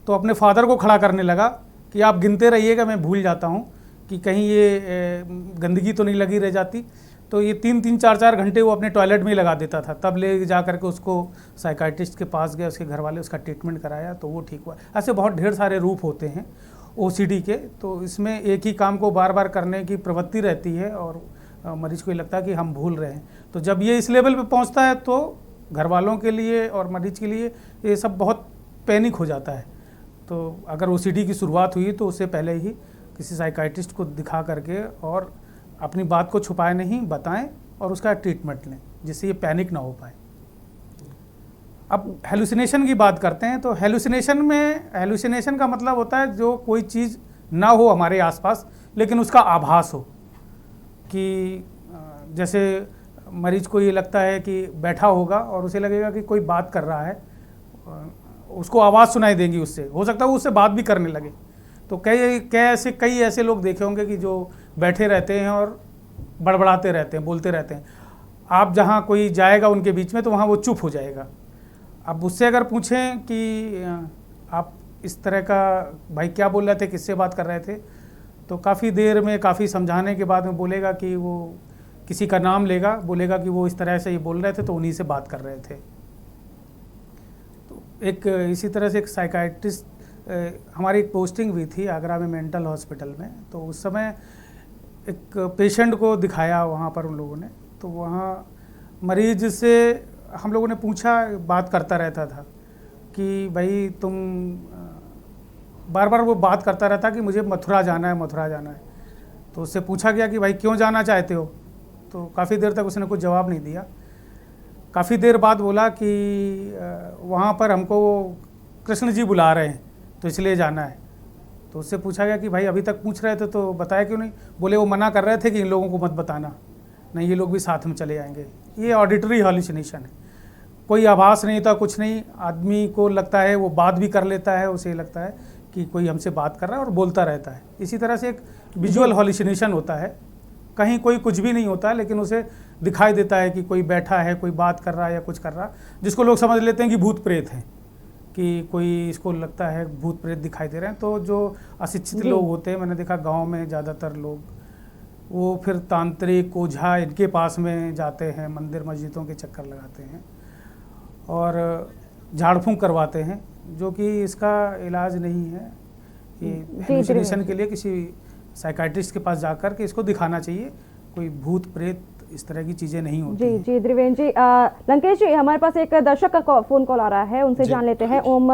तो अपने फादर को खड़ा करने लगा कि आप गिनते रहिएगा, मैं भूल जाता हूँ कि कहीं ये गंदगी तो नहीं लगी रह जाती। तो ये 3-3, 4-4 घंटे वो अपने टॉयलेट में ही लगा देता था। तब ले जा करके उसको साइकाइट्रिस्ट के पास गए, उसके घर वाले उसका ट्रीटमेंट कराया तो वो ठीक हुआ। ऐसे बहुत ढेर सारे रूप होते हैं ओसीडी के। तो इसमें एक ही काम को बार बार करने की प्रवृत्ति रहती है और मरीज को ये लगता है कि हम भूल रहे हैं। तो जब ये इस लेवल पे पहुंचता है तो घर वालों के लिए और मरीज के लिए ये सब बहुत पैनिक हो जाता है। तो अगर ओसीडी की शुरुआत हुई तो उससे पहले ही किसी साइकाइट्रिस्ट को दिखा करके और अपनी बात को छुपाए नहीं, बताएं और उसका ट्रीटमेंट लें जिससे ये पैनिक ना हो पाए। अब हेलुसिनेशन की बात करते हैं। तो हेलुसिनेशन का मतलब होता है जो कोई चीज़ ना हो हमारे आसपास लेकिन उसका आभास हो, कि जैसे मरीज को ये लगता है कि बैठा होगा और उसे लगेगा कि कोई बात कर रहा है, उसको आवाज़ सुनाई देंगी उससे, हो सकता है वो उससे बात भी करने लगे। तो कई ऐसे लोग देखे होंगे कि जो बैठे रहते हैं और बड़बड़ाते रहते हैं, बोलते रहते हैं। आप जहाँ कोई जाएगा उनके बीच में तो वहाँ वो चुप हो जाएगा। अब उससे अगर पूछें कि आप इस तरह का भाई क्या बोल रहे थे, किससे बात कर रहे थे, तो काफ़ी देर में काफ़ी समझाने के बाद में बोलेगा कि वो किसी का नाम लेगा, बोलेगा कि वो इस तरह से ये बोल रहे थे तो उन्हीं से बात कर रहे थे। तो एक इसी तरह से एक साइकाइट्रिस्ट हमारी एक पोस्टिंग हुई थी आगरा में मेंटल हॉस्पिटल में, तो उस समय एक पेशेंट को दिखाया वहाँ पर उन लोगों ने। तो वहाँ मरीज से हम लोगों ने पूछा, बात करता रहता था कि भाई तुम, बार बार वो बात करता रहता कि मुझे मथुरा जाना है, मथुरा जाना है। तो उससे पूछा गया कि भाई क्यों जाना चाहते हो, तो काफ़ी देर तक उसने कुछ जवाब नहीं दिया। काफ़ी देर बाद बोला कि वहाँ पर हमको कृष्ण जी बुला रहे हैं तो इसलिए जाना है। तो उससे पूछा गया कि भाई अभी तक पूछ रहे थे तो बताया क्यों नहीं, बोले वो मना कर रहे थे कि इन लोगों को मत बताना, नहीं ये लोग भी साथ में चले जाएंगे। ये ऑडिटरी हॉल्यूसिनेशन है, कोई आभास नहीं था, कुछ नहीं। आदमी को लगता है वो बात भी कर लेता है, उसे लगता है कि कोई हमसे बात कर रहा है और बोलता रहता है। इसी तरह से एक विजुअल हॉल्यूसिनेशन होता है, कहीं कोई कुछ भी नहीं होता लेकिन उसे दिखाई देता है कि कोई बैठा है, कोई बात कर रहा है या कुछ कर रहा है, जिसको लोग समझ लेते हैं कि भूत प्रेत हैं, कि कोई इसको लगता है भूत प्रेत दिखाई दे रहे हैं। तो जो अशिक्षित लोग होते हैं, मैंने देखा गांव में ज़्यादातर लोग, वो फिर तांत्रिक ओझा इनके पास में जाते हैं, मंदिर मस्जिदों के चक्कर लगाते हैं और झाड़ फूंक करवाते हैं, जो कि इसका इलाज नहीं है। कि हेलुसिनेशन के लिए किसी साइकाइट्रिस्ट के पास जाकर के इसको दिखाना चाहिए, कोई भूत प्रेत इस तरह की चीज़ें नहीं होती। जी जी द्रिवेंद्र जी, लंकेश जी, हमारे पास एक दर्शक का फ़ोन कॉल आ रहा है, उनसे जान लेते हैं। ओम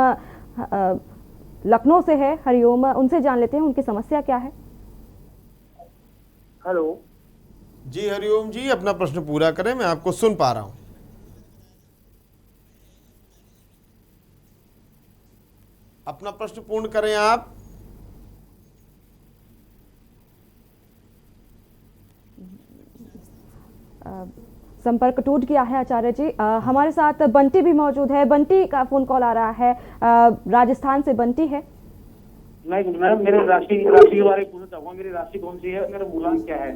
लखनऊ से है, हरिओम, उनसे जान लेते हैं उनकी समस्या क्या है। हेलो जी, हरिओम जी, अपना प्रश्न पूरा करें, मैं आपको सुन पा रहा हूं। अपना प्रश्न पूर्ण करें आप। संपर्क टूट गया है आचार्य जी। हमारे साथ बंटी भी मौजूद है, बंटी का फोन कॉल आ रहा है, राजस्थान से बंटी है। मैं मेरे राशि के बारे में पूछना चाहूंगा, मेरी राशि कौन सी है, मेरा मूलांक क्या है?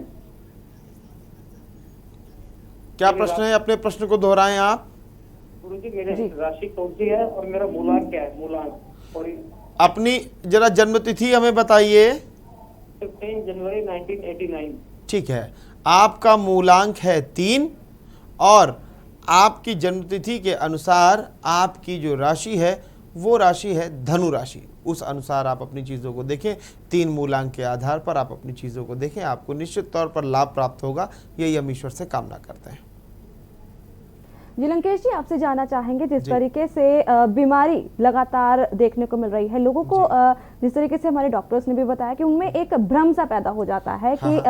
क्या प्रश्न है, अपने प्रश्न को दोहराएं आप। गुरुजी, मेरी राशि कौन सी है और मेरा मूलांक क्या है? मूलांक और अपनी जरा जन्म तिथि हमें बताइए। 15 जनवरी 1989। ठीक है, आपका मूलांक है 3 और आपकी जन्मतिथि के अनुसार आपकी जो राशि है वो राशि है धनु राशि। उस अनुसार आप अपनी चीज़ों को देखें, 3 मूलांक के आधार पर आप अपनी चीज़ों को देखें, आपको निश्चित तौर पर लाभ प्राप्त होगा, यही हम ईश्वर से कामना करते हैं। जी लंकेश जी, आपसे जानना चाहेंगे, जिस तरीके से बीमारी लगातार देखने को मिल रही है लोगों को, जिस तरीके से हमारे डॉक्टर्स ने भी बताया कि उनमें एक भ्रम सा पैदा हो जाता है कि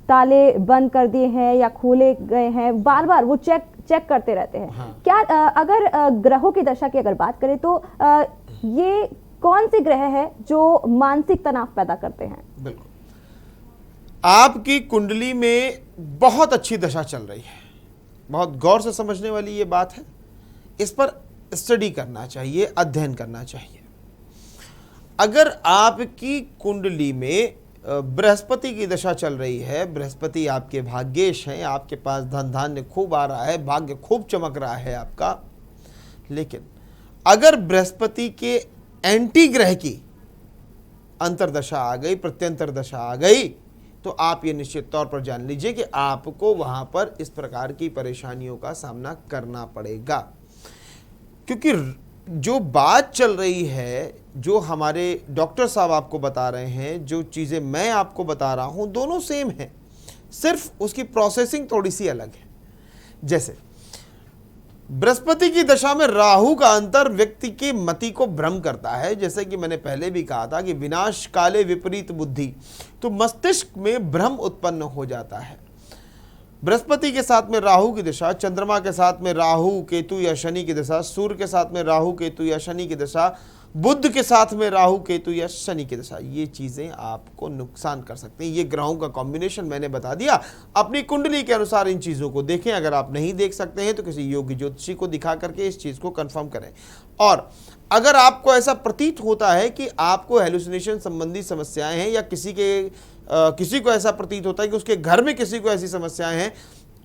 ताले बंद कर दिए हैं या खोले गए हैं, बार बार वो चेक करते रहते हैं। क्या अगर ग्रहों की दशा की अगर बात करें तो ये कौन सी ग्रह है जो मानसिक तनाव पैदा करते हैं? बिल्कुल, आपकी कुंडली में बहुत अच्छी दशा चल रही है, बहुत गौर से समझने वाली ये बात है, इस पर स्टडी करना चाहिए, अध्ययन करना चाहिए। अगर आपकी कुंडली में बृहस्पति की दशा चल रही है, बृहस्पति आपके भाग्येश हैं, आपके पास धन धान्य खूब आ रहा है, भाग्य खूब चमक रहा है आपका, लेकिन अगर बृहस्पति के एंटी ग्रह की अंतर्दशा आ गई, प्रत्यंतर दशा आ गई, तो आप ये निश्चित तौर पर जान लीजिए कि आपको वहां पर इस प्रकार की परेशानियों का सामना करना पड़ेगा। क्योंकि जो बात चल रही है, जो हमारे डॉक्टर साहब आपको बता रहे हैं, जो चीज़ें मैं आपको बता रहा हूं, दोनों सेम हैं, सिर्फ उसकी प्रोसेसिंग थोड़ी सी अलग है। जैसे बृहस्पति की दशा में राहु का अंतर व्यक्ति की मति को भ्रम करता है, जैसे कि मैंने पहले भी कहा था कि विनाश काले विपरीत बुद्धि, तो मस्तिष्क में भ्रम उत्पन्न हो जाता है। बृहस्पति के साथ में राहु की दशा, चंद्रमा के साथ में राहु केतु या शनि की दशा, सूर्य के साथ में राहु केतु या शनि की दशा, बुध के साथ में राहु केतु या शनि की दशा, ये चीजें आपको नुकसान कर सकते हैं। ये ग्रहों का कॉम्बिनेशन मैंने बता दिया, अपनी कुंडली के अनुसार इन चीजों को देखें। अगर आप नहीं देख सकते हैं तो किसी योगी ज्योतिषी को दिखा करके इस चीज को कंफर्म करें। और अगर आपको ऐसा प्रतीत होता है कि आपको हेलुसिनेशन संबंधी समस्याएं हैं या किसी को ऐसा प्रतीत होता है कि उसके घर में किसी को ऐसी समस्याएं हैं,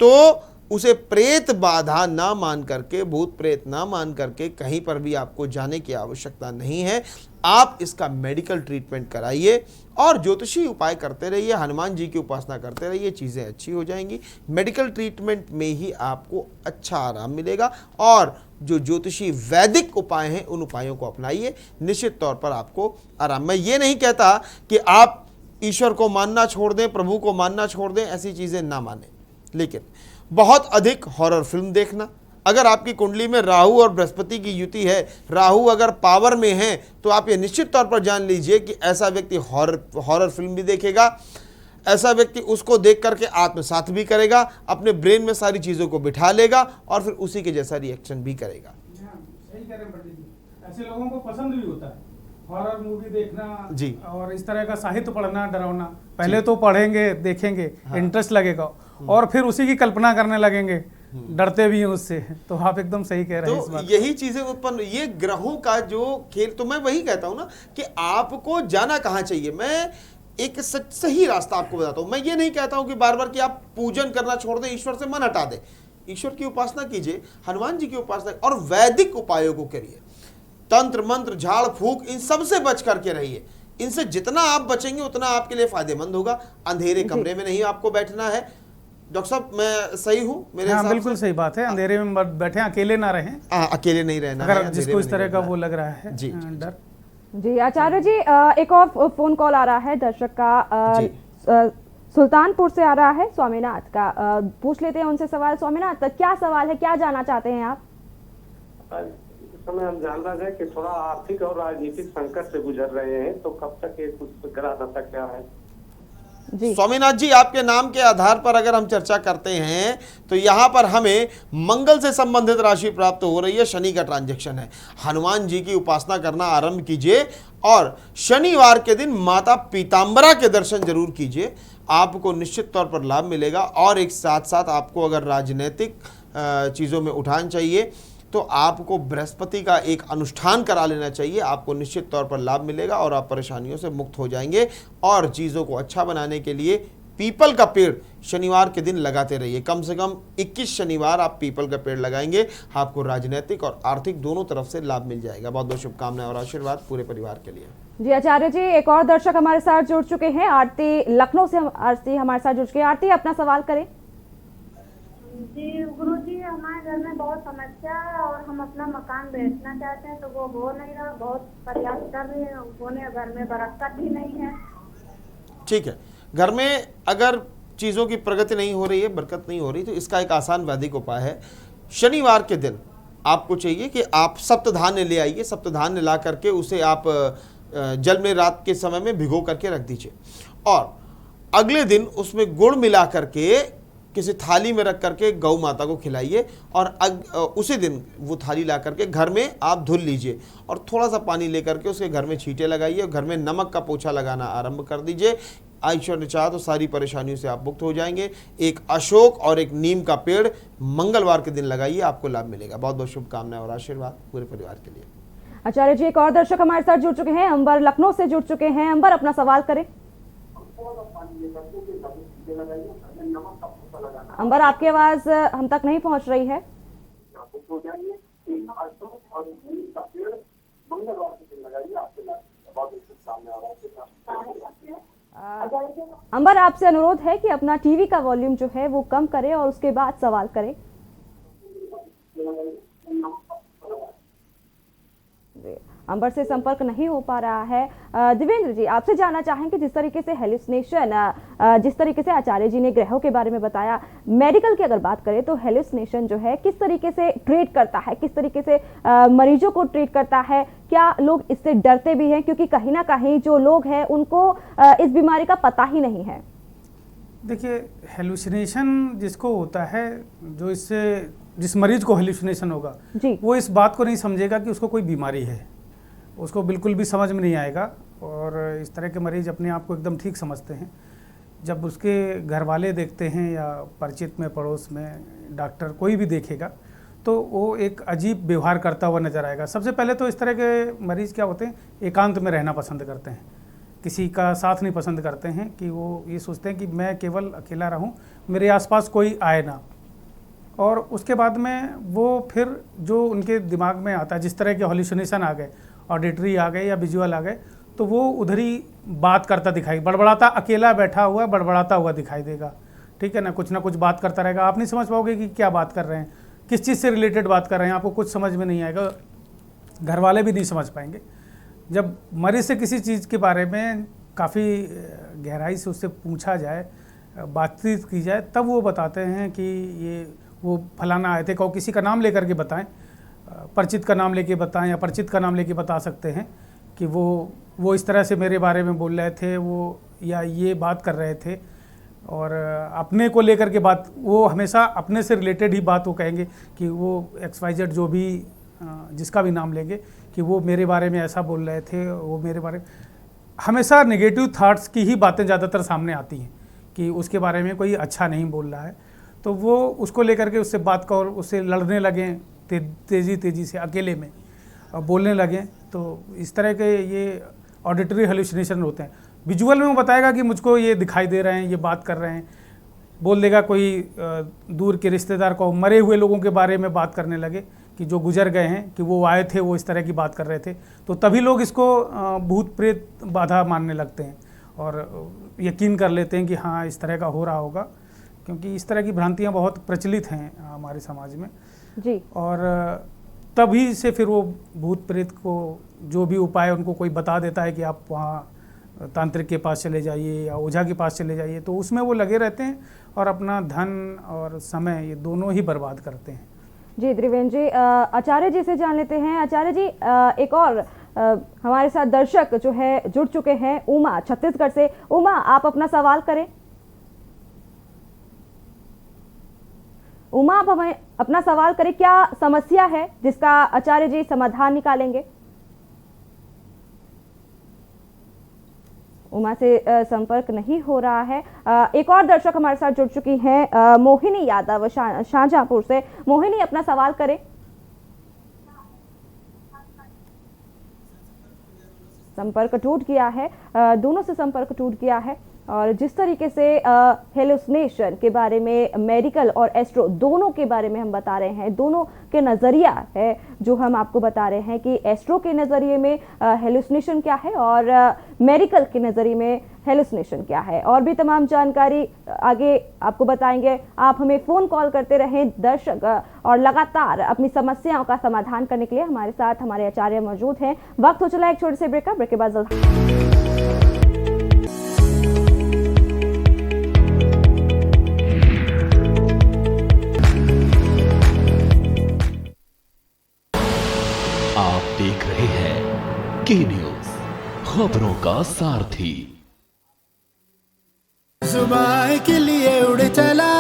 तो उसे प्रेत बाधा ना मान करके, भूत प्रेत ना मान करके कहीं पर भी आपको जाने की आवश्यकता नहीं है। आप इसका मेडिकल ट्रीटमेंट कराइए और ज्योतिषी उपाय करते रहिए, हनुमान जी की उपासना करते रहिए, चीज़ें अच्छी हो जाएंगी। मेडिकल ट्रीटमेंट में ही आपको अच्छा आराम मिलेगा और जो ज्योतिषी वैदिक उपाय हैं उन उपायों को अपनाइए, निश्चित तौर पर आपको आराम। मैं ये नहीं कहता कि आप ईश्वर को मानना छोड़ दें, प्रभु को मानना छोड़ दें, ऐसी चीज़ें ना मानें, लेकिन बहुत अधिक हॉरर फिल्म देखना, अगर आपकी कुंडली में राहु और बृहस्पति की युति है, राहु अगर पावर में है, तो आप ये निश्चित तौर पर जान लीजिए कि ऐसा व्यक्ति हॉरर फिल्म भी देखेगा, ऐसा व्यक्ति उसको देख करके आत्मसात भी करेगा, अपने ब्रेन में सारी चीज़ों को बिठा लेगा और फिर उसी के जैसा रिएक्शन भी करेगा। सही कह रहे हैं पंडित जी, ऐसे लोगों को पसंद भी होता है हॉरर मूवी देखना जी, और इस तरह का साहित्य पढ़ना, डरावना। पहले तो पढ़ेंगे, देखेंगे, इंटरेस्ट लगेगा और फिर उसी की कल्पना करने लगेंगे, डरते भी हैं उससे। तो आप एकदम सही कह रहे हैं। तो यही चीजें उत्पन्न, ये ग्रहों का जो खेल, तो मैं वही कहता हूं ना कि आपको जाना कहाँ चाहिए। मैं एक सही रास्ता आपको बताता हूं। मैं ये नहीं कहता हूं कि बार बार कि आप पूजन करना छोड़ दें, ईश्वर से मन हटा दें। ईश्वर की उपासना कीजिए, हनुमान जी की उपासना और वैदिक उपायों को करिए। तंत्र मंत्र, झाड़ फूक, इन सब से बच करके रहिए। इनसे जितना आप बचेंगे उतना आपके लिए फायदेमंद होगा। अंधेरे कमरे में नहीं आपको बैठना है। डॉक्टर साहब, मैं सही हूँ मेरे हिसाब से? बिल्कुल सही बात है। अंधेरे में बैठे, अकेले ना रहें। अकेले नहीं रहना, अगर जिसको इस तरह का वो लग रहा है जी डर। जी आचार्य जी, एक और फोन कॉल आ रहा है दर्शक का, सुल्तानपुर से आ रहा है, स्वामीनाथ का। पूछ लेते हैं उनसे सवाल। स्वामीनाथ, क्या सवाल है, क्या जानना चाहते हैं आप? इस समय हम जानना है कि थोड़ा आर्थिक और राजनीतिक संकट से गुजर रहे हैं, तो कब तक ये कुछ ग्रह दशा क्या है? स्वामीनाथ जी, आपके नाम के आधार पर अगर हम चर्चा करते हैं तो यहाँ पर हमें मंगल से संबंधित राशि प्राप्त हो रही है, शनि का ट्रांजैक्शन है। हनुमान जी की उपासना करना आरंभ कीजिए और शनिवार के दिन माता पीताम्बरा के दर्शन जरूर कीजिए, आपको निश्चित तौर पर लाभ मिलेगा। और एक साथ साथ आपको अगर राजनीतिक चीज़ों में उठान चाहिए तो आपको बृहस्पति का एक अनुष्ठान करा लेना चाहिए, आपको निश्चित तौर पर लाभ मिलेगा और आप परेशानियों से मुक्त हो जाएंगे। और चीज़ों को अच्छा बनाने के लिए पीपल का पेड़ शनिवार के दिन लगाते रहिए। कम से कम 21 शनिवार आप पीपल का पेड़ लगाएंगे, आपको राजनीतिक और आर्थिक दोनों तरफ से लाभ मिल जाएगा। बहुत बहुत शुभकामनाएं और आशीर्वाद पूरे परिवार के लिए। जी आचार्य जी, एक और दर्शक हमारे साथ जुड़ चुके हैं, आरती लखनऊ से। आरती हमारे साथ जुड़ चुके हैं। आरती, अपना सवाल करें। जी गुरुजी, हमारे घर में बहुत समस्या है और हम अपना मकान बेचना चाहते हैं, तो वो हो नहीं रहा। बहुत प्रयास कर रहे हैं होने, घर में बरकत भी नहीं है। ठीक है, घर में अगर चीज़ों की प्रगति नहीं हो रही है, बरकत नहीं हो रही, तो इसका एक आसान वैदिक उपाय है। शनिवार के दिन आपको चाहिए कि आप सप्तधान्य ले आइए। सप्तधान्य ला करके उसे आप जल में रात के समय में भिगो करके रख दीजिए और अगले दिन उसमें गुड़ मिला करके किसी थाली में रख करके गौ माता को खिलाइए और उसी दिन वो थाली ला करके घर में आप धुल लीजिए और थोड़ा सा पानी लेकर के उसके घर में छींटे लगाइए। घर में नमक का पोछा लगाना आरंभ कर दीजिए। ईश्वर ने चाहा तो सारी परेशानियों से आप मुक्त हो जाएंगे। एक अशोक और एक नीम का पेड़ मंगलवार के दिन लगाइए, आपको लाभ मिलेगा। बहुत बहुत शुभकामनाएं और आशीर्वाद पूरे परिवार के लिए। आचार्य जी, एक और दर्शक हमारे साथ जुड़ चुके हैं, अंबर लखनऊ से जुड़ चुके हैं। अंबर, अपना सवाल करें। अंबर, आपकी आवाज हम तक नहीं पहुंच रही है। अंबर, आपसे अनुरोध है कि अपना टीवी का वॉल्यूम जो है वो कम करें और उसके बाद सवाल करें। अंबर से संपर्क नहीं हो पा रहा है। देवेंद्र जी, आपसे जानना चाहेंगे, जिस तरीके से हेलुसिनेशन, जिस तरीके से आचार्य जी ने ग्रहों के बारे में बताया, मेडिकल की अगर बात करें तो हेलुसिनेशन जो है किस तरीके से ट्रीट करता है, किस तरीके से मरीजों को ट्रीट करता है? क्या लोग इससे डरते भी हैं? क्योंकि कहीं ना कहीं जो लोग हैं उनको इस बीमारी का पता ही नहीं है। देखिए, हेलुसिनेशन जिसको होता है, जो इससे जिस मरीज को हेलुसिनेशन होगा वो इस बात को नहीं समझेगा कि उसको कोई बीमारी है, उसको बिल्कुल भी समझ में नहीं आएगा। और इस तरह के मरीज अपने आप को एकदम ठीक समझते हैं। जब उसके घर वाले देखते हैं या परिचित में, पड़ोस में डॉक्टर कोई भी देखेगा तो वो एक अजीब व्यवहार करता हुआ नज़र आएगा। सबसे पहले तो इस तरह के मरीज़ क्या होते हैं, एकांत में रहना पसंद करते हैं, किसी का साथ नहीं पसंद करते हैं, कि वो ये सोचते हैं कि मैं केवल अकेला रहूं, मेरे आसपास कोई आए ना। और उसके बाद में वो फिर जो उनके दिमाग में आता है, जिस तरह के हॉल्यूसिनेशन आ गए, ऑडिटरी आ गए या विजुअल आ गए, तो वो उधर ही बात करता दिखाई, बड़बड़ाता, अकेला बैठा हुआ बड़बड़ाता हुआ दिखाई देगा, ठीक है ना कुछ बात करता रहेगा। आप नहीं समझ पाओगे कि क्या बात कर रहे हैं, किस चीज़ से रिलेटेड बात कर रहे हैं, आपको कुछ समझ में नहीं आएगा, घर वाले भी नहीं समझ पाएंगे। जब मरीज से किसी चीज़ के बारे में काफ़ी गहराई से उससे पूछा जाए, बातचीत की जाए, तब वो बताते हैं कि ये वो फलाना आए थे, कहो किसी का नाम लेकर के बताएं, परिचित का नाम लेके बताएं या परिचित का नाम लेके बता सकते हैं कि वो इस तरह से मेरे बारे में बोल रहे थे, वो या ये बात कर रहे थे। और अपने को लेकर के बात, वो हमेशा अपने से रिलेटेड ही बात वो कहेंगे कि वो XYZ जो भी जिसका भी नाम लेंगे कि वो मेरे बारे में ऐसा बोल रहे थे, वो मेरे बारे में, हमेशा नेगेटिव थाट्स की ही बातें ज़्यादातर सामने आती हैं कि उसके बारे में कोई अच्छा नहीं बोल रहा है। तो वो उसको लेकर के उससे बात कर, उससे लड़ने लगें तेज़ी से अकेले में बोलने लगें। तो इस तरह के ये ऑडिटरी हेलुसिनेशन होते हैं। विजुअल में वो बताएगा कि मुझको ये दिखाई दे रहे हैं, ये बात कर रहे हैं, बोल देगा कोई दूर के रिश्तेदार को, मरे हुए लोगों के बारे में बात करने लगे कि जो गुजर गए हैं कि वो आए थे, वो इस तरह की बात कर रहे थे। तो तभी लोग इसको भूत प्रेत बाधा मानने लगते हैं और यकीन कर लेते हैं कि हाँ इस तरह का हो रहा होगा, क्योंकि इस तरह की भ्रांतियाँ बहुत प्रचलित हैं हमारे समाज में जी। और तभी से फिर वो भूत प्रेत को जो भी उपाय उनको कोई बता देता है कि आप वहाँ तांत्रिक के पास चले जाइए या ओझा के पास चले जाइए, तो उसमें वो लगे रहते हैं और अपना धन और समय ये दोनों ही बर्बाद करते हैं। जी त्रिवेणी जी, आचार्य जी से जान लेते हैं। आचार्य जी, एक और हमारे साथ दर्शक जो है जुड़ चुके हैं, उमा छत्तीसगढ़ से। उमा, आप अपना सवाल करें। उमा, आप हमें अपना सवाल करें, क्या समस्या है जिसका आचार्य जी समाधान निकालेंगे? उमा से संपर्क नहीं हो रहा है। एक और दर्शक हमारे साथ जुड़ चुकी हैं, मोहिनी यादव शाहजहांपुर से। मोहिनी, अपना सवाल करें। संपर्क टूट गया है, दोनों से संपर्क टूट गया है। और जिस तरीके से हेलुसिनेशन के बारे में, मेडिकल और एस्ट्रो दोनों के बारे में हम बता रहे हैं, दोनों के नज़रिया है जो हम आपको बता रहे हैं कि एस्ट्रो के नज़रिए में हेलुसिनेशन क्या है और मेडिकल के नज़रिए में हेलुसिनेशन क्या है, और भी तमाम जानकारी आगे आपको बताएंगे। आप हमें फ़ोन कॉल करते रहें दर्शक, और लगातार अपनी समस्याओं का समाधान करने के लिए हमारे साथ हमारे आचार्य मौजूद हैं। वक्त हो चला एक छोटे से ब्रेक का, ब्रेक के बाद आप देख रहे हैं के न्यूज, खबरों का सारथी। जुबान के लिए उड़ चला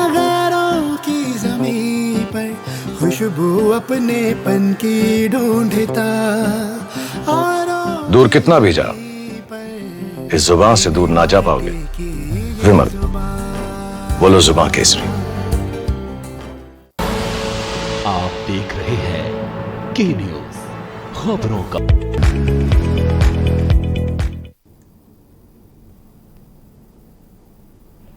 गैरों की ज़मीं पर, खुशबू अपने पन की ढूंढता। दूर कितना भी जाओ, इस जुबान से दूर ना जा पाओगे। विमल, बोलो जुबान केसरी। आप देख रहे हैं के न्यूज, खबरों का।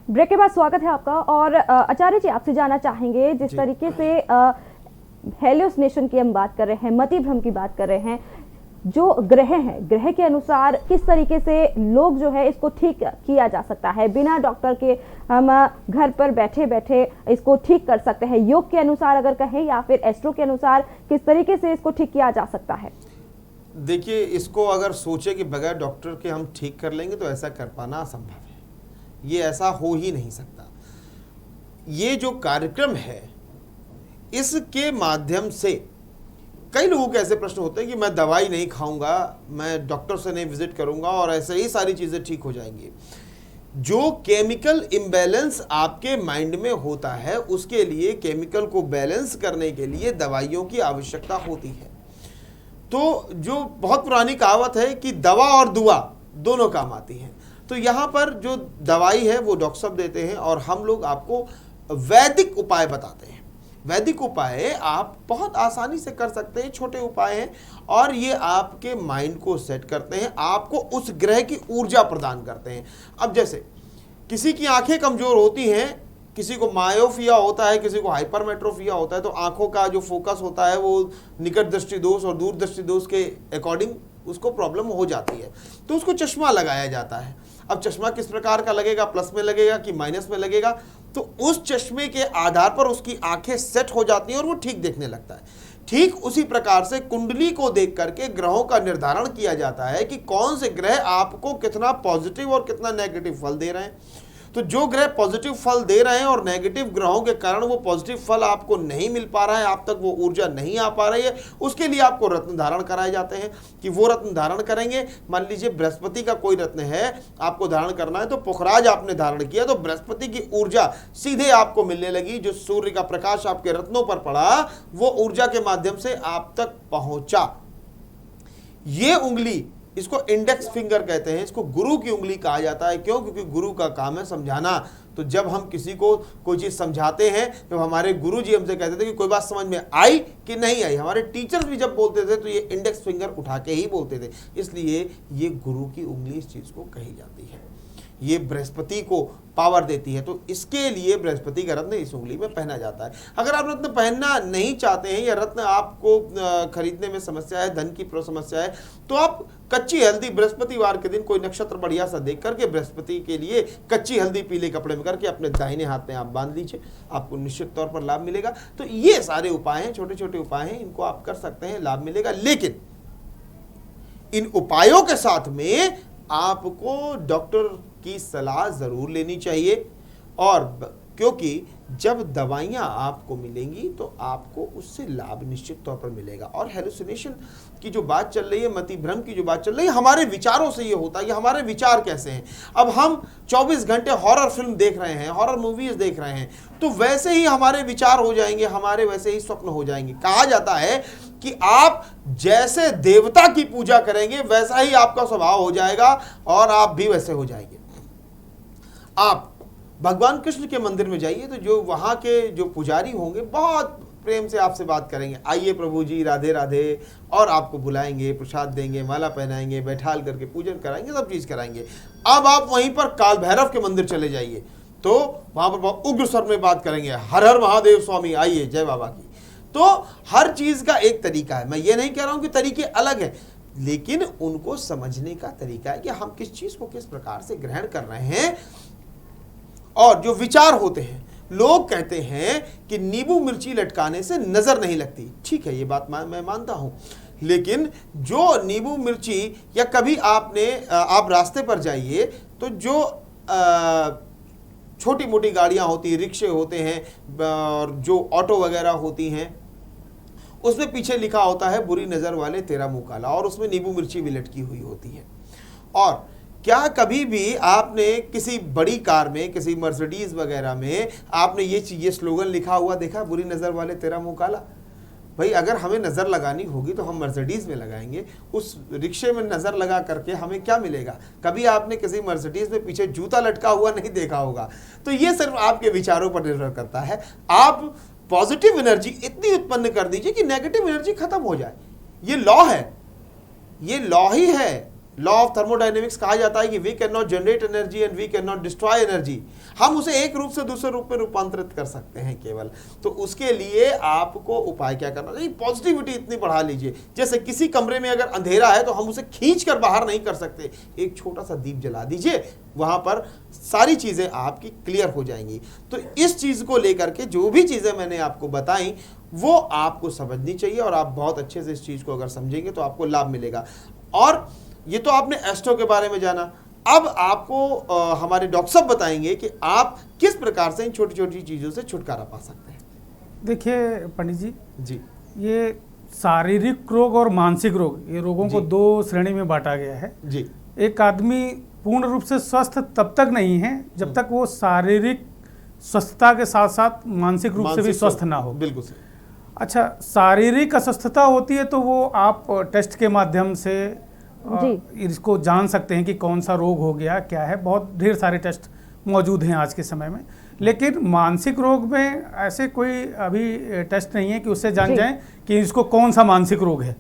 ब्रेक के बाद स्वागत है आपका। और आचार्य जी, आपसे जानना चाहेंगे, जिस तरीके से हेलुसिनेशन की हम बात कर रहे हैं, मति भ्रम की बात कर रहे हैं, जो ग्रह हैं, ग्रह के अनुसार किस तरीके से लोग जो है इसको ठीक किया जा सकता है, बिना डॉक्टर के हम घर पर बैठे बैठे इसको ठीक कर सकते हैं? योग के अनुसार अगर कहें या फिर एस्ट्रो के अनुसार किस तरीके से इसको ठीक किया जा सकता है? देखिए, इसको अगर सोचे कि बगैर डॉक्टर के हम ठीक कर लेंगे तो ऐसा कर पाना असंभव है। ये ऐसा हो ही नहीं सकता। ये जो कार्यक्रम है, इसके माध्यम से कई लोगों के ऐसे प्रश्न होते हैं कि मैं दवाई नहीं खाऊंगा, मैं डॉक्टर से नहीं विजिट करूंगा और ऐसे ही सारी चीज़ें ठीक हो जाएंगी। जो केमिकल इम्बैलेंस आपके माइंड में होता है, उसके लिए केमिकल को बैलेंस करने के लिए दवाइयों की आवश्यकता होती है। तो जो बहुत पुरानी कहावत है कि दवा और दुआ दोनों काम आती हैं, तो यहाँ पर जो दवाई है वो डॉक्टर साहब देते हैं और हम लोग आपको वैदिक उपाय बताते हैं। वैदिक उपाय आप बहुत आसानी से कर सकते हैं, छोटे उपाय हैं और ये आपके माइंड को सेट करते हैं, आपको उस ग्रह की ऊर्जा प्रदान करते हैं। अब जैसे किसी की आंखें कमज़ोर होती हैं किसी को मायोफिया होता है, किसी को हाइपरमेट्रोफिया होता है, तो आंखों का जो फोकस होता है वो निकट दृष्टि दोष और दूर दृष्टि दोष के अकॉर्डिंग उसको प्रॉब्लम हो जाती है, तो उसको चश्मा लगाया जाता है। अब चश्मा किस प्रकार का लगेगा, प्लस में लगेगा कि माइनस में लगेगा, तो उस चश्मे के आधार पर उसकी आंखें सेट हो जाती हैं और वो ठीक देखने लगता है। ठीक उसी प्रकार से कुंडली को देख करके ग्रहों का निर्धारण किया जाता है कि कौन से ग्रह आपको कितना पॉजिटिव और कितना नेगेटिव फल दे रहे हैं। तो जो ग्रह पॉजिटिव फल दे रहे हैं और नेगेटिव ग्रहों के कारण वो पॉजिटिव फल आपको नहीं मिल पा रहा है, आप तक वो ऊर्जा नहीं आ पा रही है, उसके लिए आपको रत्न धारण कराए जाते हैं कि वो रत्न धारण करेंगे। मान लीजिए बृहस्पति का कोई रत्न है, आपको धारण करना है, तो पुखराज आपने धारण किया तो बृहस्पति की ऊर्जा सीधे आपको मिलने लगी। जो सूर्य का प्रकाश आपके रत्नों पर पड़ा वो ऊर्जा के माध्यम से आप तक पहुंचा। ये उंगली, इसको इंडेक्स फिंगर कहते हैं, इसको गुरु की उंगली कहा जाता है। क्यों? क्योंकि गुरु का काम है समझाना। तो जब हम किसी को कोई चीज़ समझाते हैं, जब हमारे गुरु जी हमसे कहते थे कि कोई बात समझ में आई कि नहीं आई, हमारे टीचर्स भी जब बोलते थे तो ये इंडेक्स फिंगर उठा के ही बोलते थे, इसलिए ये गुरु की उंगली इस चीज़ को कही जाती है। ये बृहस्पति को पावर देती है, तो इसके लिए बृहस्पति का रत्न इस उंगली में पहना जाता है। अगर आप रत्न पहनना नहीं चाहते हैं या रत्न आपको खरीदने में समस्या है, धन की समस्या है, तो आप कच्ची हल्दी बृहस्पतिवार के दिन कोई नक्षत्र बढ़िया सा देख करके बृहस्पति के लिए कच्ची हल्दी पीले कपड़े में करके अपने दाहिने हाथ में आप बांध लीजिए, आपको निश्चित तौर पर लाभ मिलेगा। तो ये सारे उपाय हैं, छोटे छोटे उपाय हैं, इनको आप कर सकते हैं, लाभ मिलेगा। लेकिन इन उपायों के साथ में आपको डॉक्टर की सलाह जरूर लेनी चाहिए, और क्योंकि जब दवाइयाँ आपको मिलेंगी तो आपको उससे लाभ निश्चित तौर पर मिलेगा। और हेलुसिनेशन की जो बात चल रही है, मति भ्रम की जो बात चल रही है, हमारे विचारों से ये होता है कि हमारे विचार कैसे हैं। अब हम 24 घंटे हॉरर फिल्म देख रहे हैं, हॉरर मूवीज देख रहे हैं, तो वैसे ही हमारे विचार हो जाएंगे, हमारे वैसे ही स्वप्न हो जाएंगे। कहा जाता है कि आप जैसे देवता की पूजा करेंगे वैसा ही आपका स्वभाव हो जाएगा और आप भी वैसे हो जाएंगे। आप भगवान कृष्ण के मंदिर में जाइए तो जो वहाँ के जो पुजारी होंगे बहुत प्रेम से आपसे बात करेंगे, आइए प्रभु जी, राधे राधे, और आपको बुलाएंगे, प्रसाद देंगे, माला पहनाएंगे, बैठाल करके पूजन कराएंगे, सब चीज़ कराएंगे। अब आप वहीं पर काल भैरव के मंदिर चले जाइए तो वहाँ पर बहुत उग्र स्वर में बात करेंगे, हर हर महादेव स्वामी, आइए जय बाबा की। तो हर चीज़ का एक तरीका है। मैं ये नहीं कह रहा हूँ कि तरीके अलग हैं, लेकिन उनको समझने का तरीका है कि हम किस चीज़ को किस प्रकार से ग्रहण कर रहे हैं। और जो विचार होते हैं, लोग कहते हैं कि नींबू मिर्ची लटकाने से नजर नहीं लगती। ठीक है, ये बात मैं मानता हूं, लेकिन जो नींबू मिर्ची, या कभी आप रास्ते पर जाइए तो जो छोटी मोटी गाड़ियां होती हैं, रिक्शे होते हैं और जो ऑटो वगैरह होती हैं, उसमें पीछे लिखा होता है बुरी नजर वाले तेरा मुंह काला, और उसमें नींबू मिर्ची भी लटकी हुई होती है। और क्या कभी भी आपने किसी बड़ी कार में, किसी मर्सिडीज वगैरह में आपने ये स्लोगन लिखा हुआ देखा, बुरी नज़र वाले तेरा मुंह काला? भाई अगर हमें नज़र लगानी होगी तो हम मर्सिडीज़ में लगाएंगे, उस रिक्शे में नज़र लगा करके हमें क्या मिलेगा? कभी आपने किसी मर्सिडीज़ में पीछे जूता लटका हुआ नहीं देखा होगा। तो ये सिर्फ आपके विचारों पर निर्भर करता है। आप पॉजिटिव एनर्जी इतनी उत्पन्न कर दीजिए कि नेगेटिव एनर्जी खत्म हो जाए। ये लॉ है, ये लॉ ही है। लॉ ऑफ थर्मोडायनेमिक्स कहा जाता है कि we can not generate energy and we can not destroy energy. हम उसे एक रूप से दूसरे रूप में रूपांतरित कर सकते हैं केवल। तो उसके लिए आपको उपाय क्या करना चाहिए? पॉजिटिविटी इतनी बढ़ा लीजिए। जैसे किसी कमरे में अगर अंधेरा है तो हम उसे खींच कर बाहर नहीं कर सकते, एक छोटा सा दीप जला दीजिए, वहां पर सारी चीजें आपकी क्लियर हो जाएंगी। तो इस चीज को लेकर के जो भी चीजें मैंने आपको बताई वो आपको समझनी चाहिए, और आप बहुत अच्छे से इस चीज को अगर समझेंगे तो आपको लाभ मिलेगा। और ये तो आपने एस्ट्रो के बारे में जाना, अब आपको हमारे डॉक्टर साहब बताएंगे कि आप किस प्रकार से इन छोटी छोटी चीज़ों से छुटकारा पा सकते हैं। देखिए पंडित जी, जी ये शारीरिक रोग और मानसिक रोग, ये रोगों को दो श्रेणी में बांटा गया है। जी, एक आदमी पूर्ण रूप से स्वस्थ तब तक नहीं है जब तक वो शारीरिक स्वस्थता के साथ साथ मानसिक रूप से भी स्वस्थ ना हो। बिल्कुल सही। अच्छा, शारीरिक अस्वस्थता होती है तो वो आप टेस्ट के माध्यम से इसको जान सकते हैं कि कौन सा रोग हो गया, क्या है। बहुत ढेर सारे टेस्ट मौजूद हैं आज के समय में। लेकिन मानसिक रोग में ऐसे कोई अभी टेस्ट नहीं है कि उससे जान जाएं कि इसको कौन सा मानसिक रोग है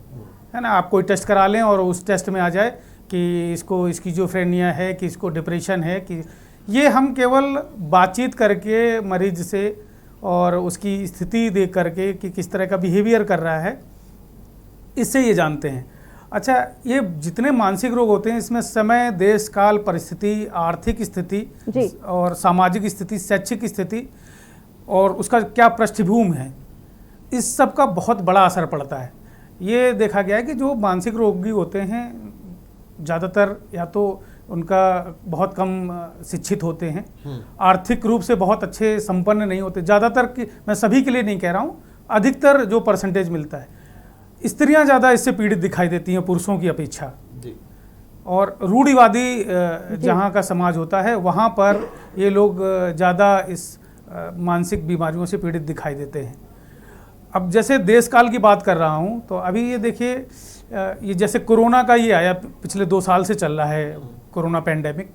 ना। आप कोई टेस्ट करा लें और उस टेस्ट में आ जाए कि इसको स्किज़ोफ्रेनिया है, कि इसको डिप्रेशन है, कि ये हम केवल बातचीत करके मरीज से और उसकी स्थिति देख करके कि किस तरह का बिहेवियर कर रहा है, इससे ये जानते हैं। अच्छा, ये जितने मानसिक रोग होते हैं इसमें समय, देश, काल, परिस्थिति, आर्थिक स्थिति और सामाजिक स्थिति, शैक्षिक स्थिति और उसका क्या पृष्ठभूमि है, इस सब का बहुत बड़ा असर पड़ता है। ये देखा गया है कि जो मानसिक रोगी होते हैं ज़्यादातर या तो उनका बहुत कम शिक्षित होते हैं, आर्थिक रूप से बहुत अच्छे संपन्न नहीं होते, ज़्यादातर की, मैं सभी के लिए नहीं कह रहा हूँ, अधिकतर जो परसेंटेज मिलता है, स्त्रियां ज़्यादा इससे पीड़ित दिखाई देती हैं पुरुषों की अपेक्षा। और रूढ़िवादी जहाँ का समाज होता है वहाँ पर ये लोग ज़्यादा इस मानसिक बीमारियों से पीड़ित दिखाई देते हैं। अब जैसे देश काल की बात कर रहा हूँ तो अभी ये देखिए, ये जैसे कोरोना का ये आया, पिछले 2 साल से चल रहा है कोरोना पैंडेमिक,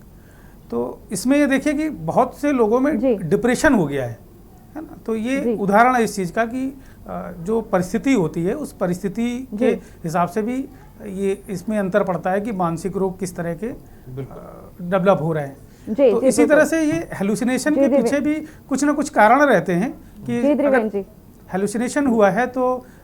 तो इसमें ये देखिए कि बहुत से लोगों में डिप्रेशन हो गया है ना। तो ये उदाहरण है इस चीज़ का कि जो परिस्थिति होती है उस परिस्थिति के हिसाब से भी ये इसमें अंतर पड़ता है कि मानसिक रोग किस तरह के डेवलप हो रहे हैं। तो इसी तरह से ये हेलुसिनेशन के पीछे भी कुछ ना कुछ कारण रहते हैं कि हेलुसिनेशन हुआ है तो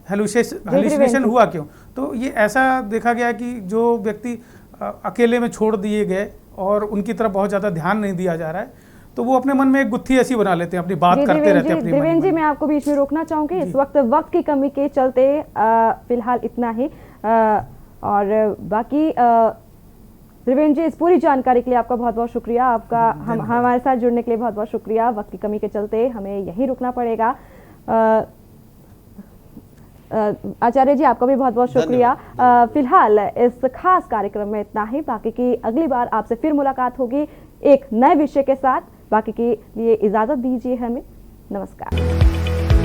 हेलुसिनेशन हुआ क्यों। तो ये ऐसा देखा गया कि जो व्यक्ति अकेले में छोड़ दिए गए और उनकी तरफ बहुत ज़्यादा ध्यान नहीं दिया जा रहा है, तो वो अपने मन में एक गुत्थी ऐसी बना लेते हैं, अपनी बात करते रहते हैं। देवेंद्र जी, मैं आपको बीच में रोकना चाहूँगी, इस वक्त की कमी के चलते फिलहाल इतना ही, और बाकी देवेंद्र जी, इस पूरी जानकारी के लिए आपका बहुत बहुत शुक्रिया। आपका हमारे साथ जुड़ने के लिए बहुत बहुत शुक्रिया। वक्त की कमी के चलते हमें यहीं रुकना पड़ेगा। आचार्य जी, आपका भी बहुत बहुत शुक्रिया। फिलहाल इस खास कार्यक्रम में इतना ही, बाकी की अगली बार आपसे फिर मुलाकात होगी एक नए विषय के साथ। बाकी के लिए इजाजत दीजिए हमें। नमस्कार।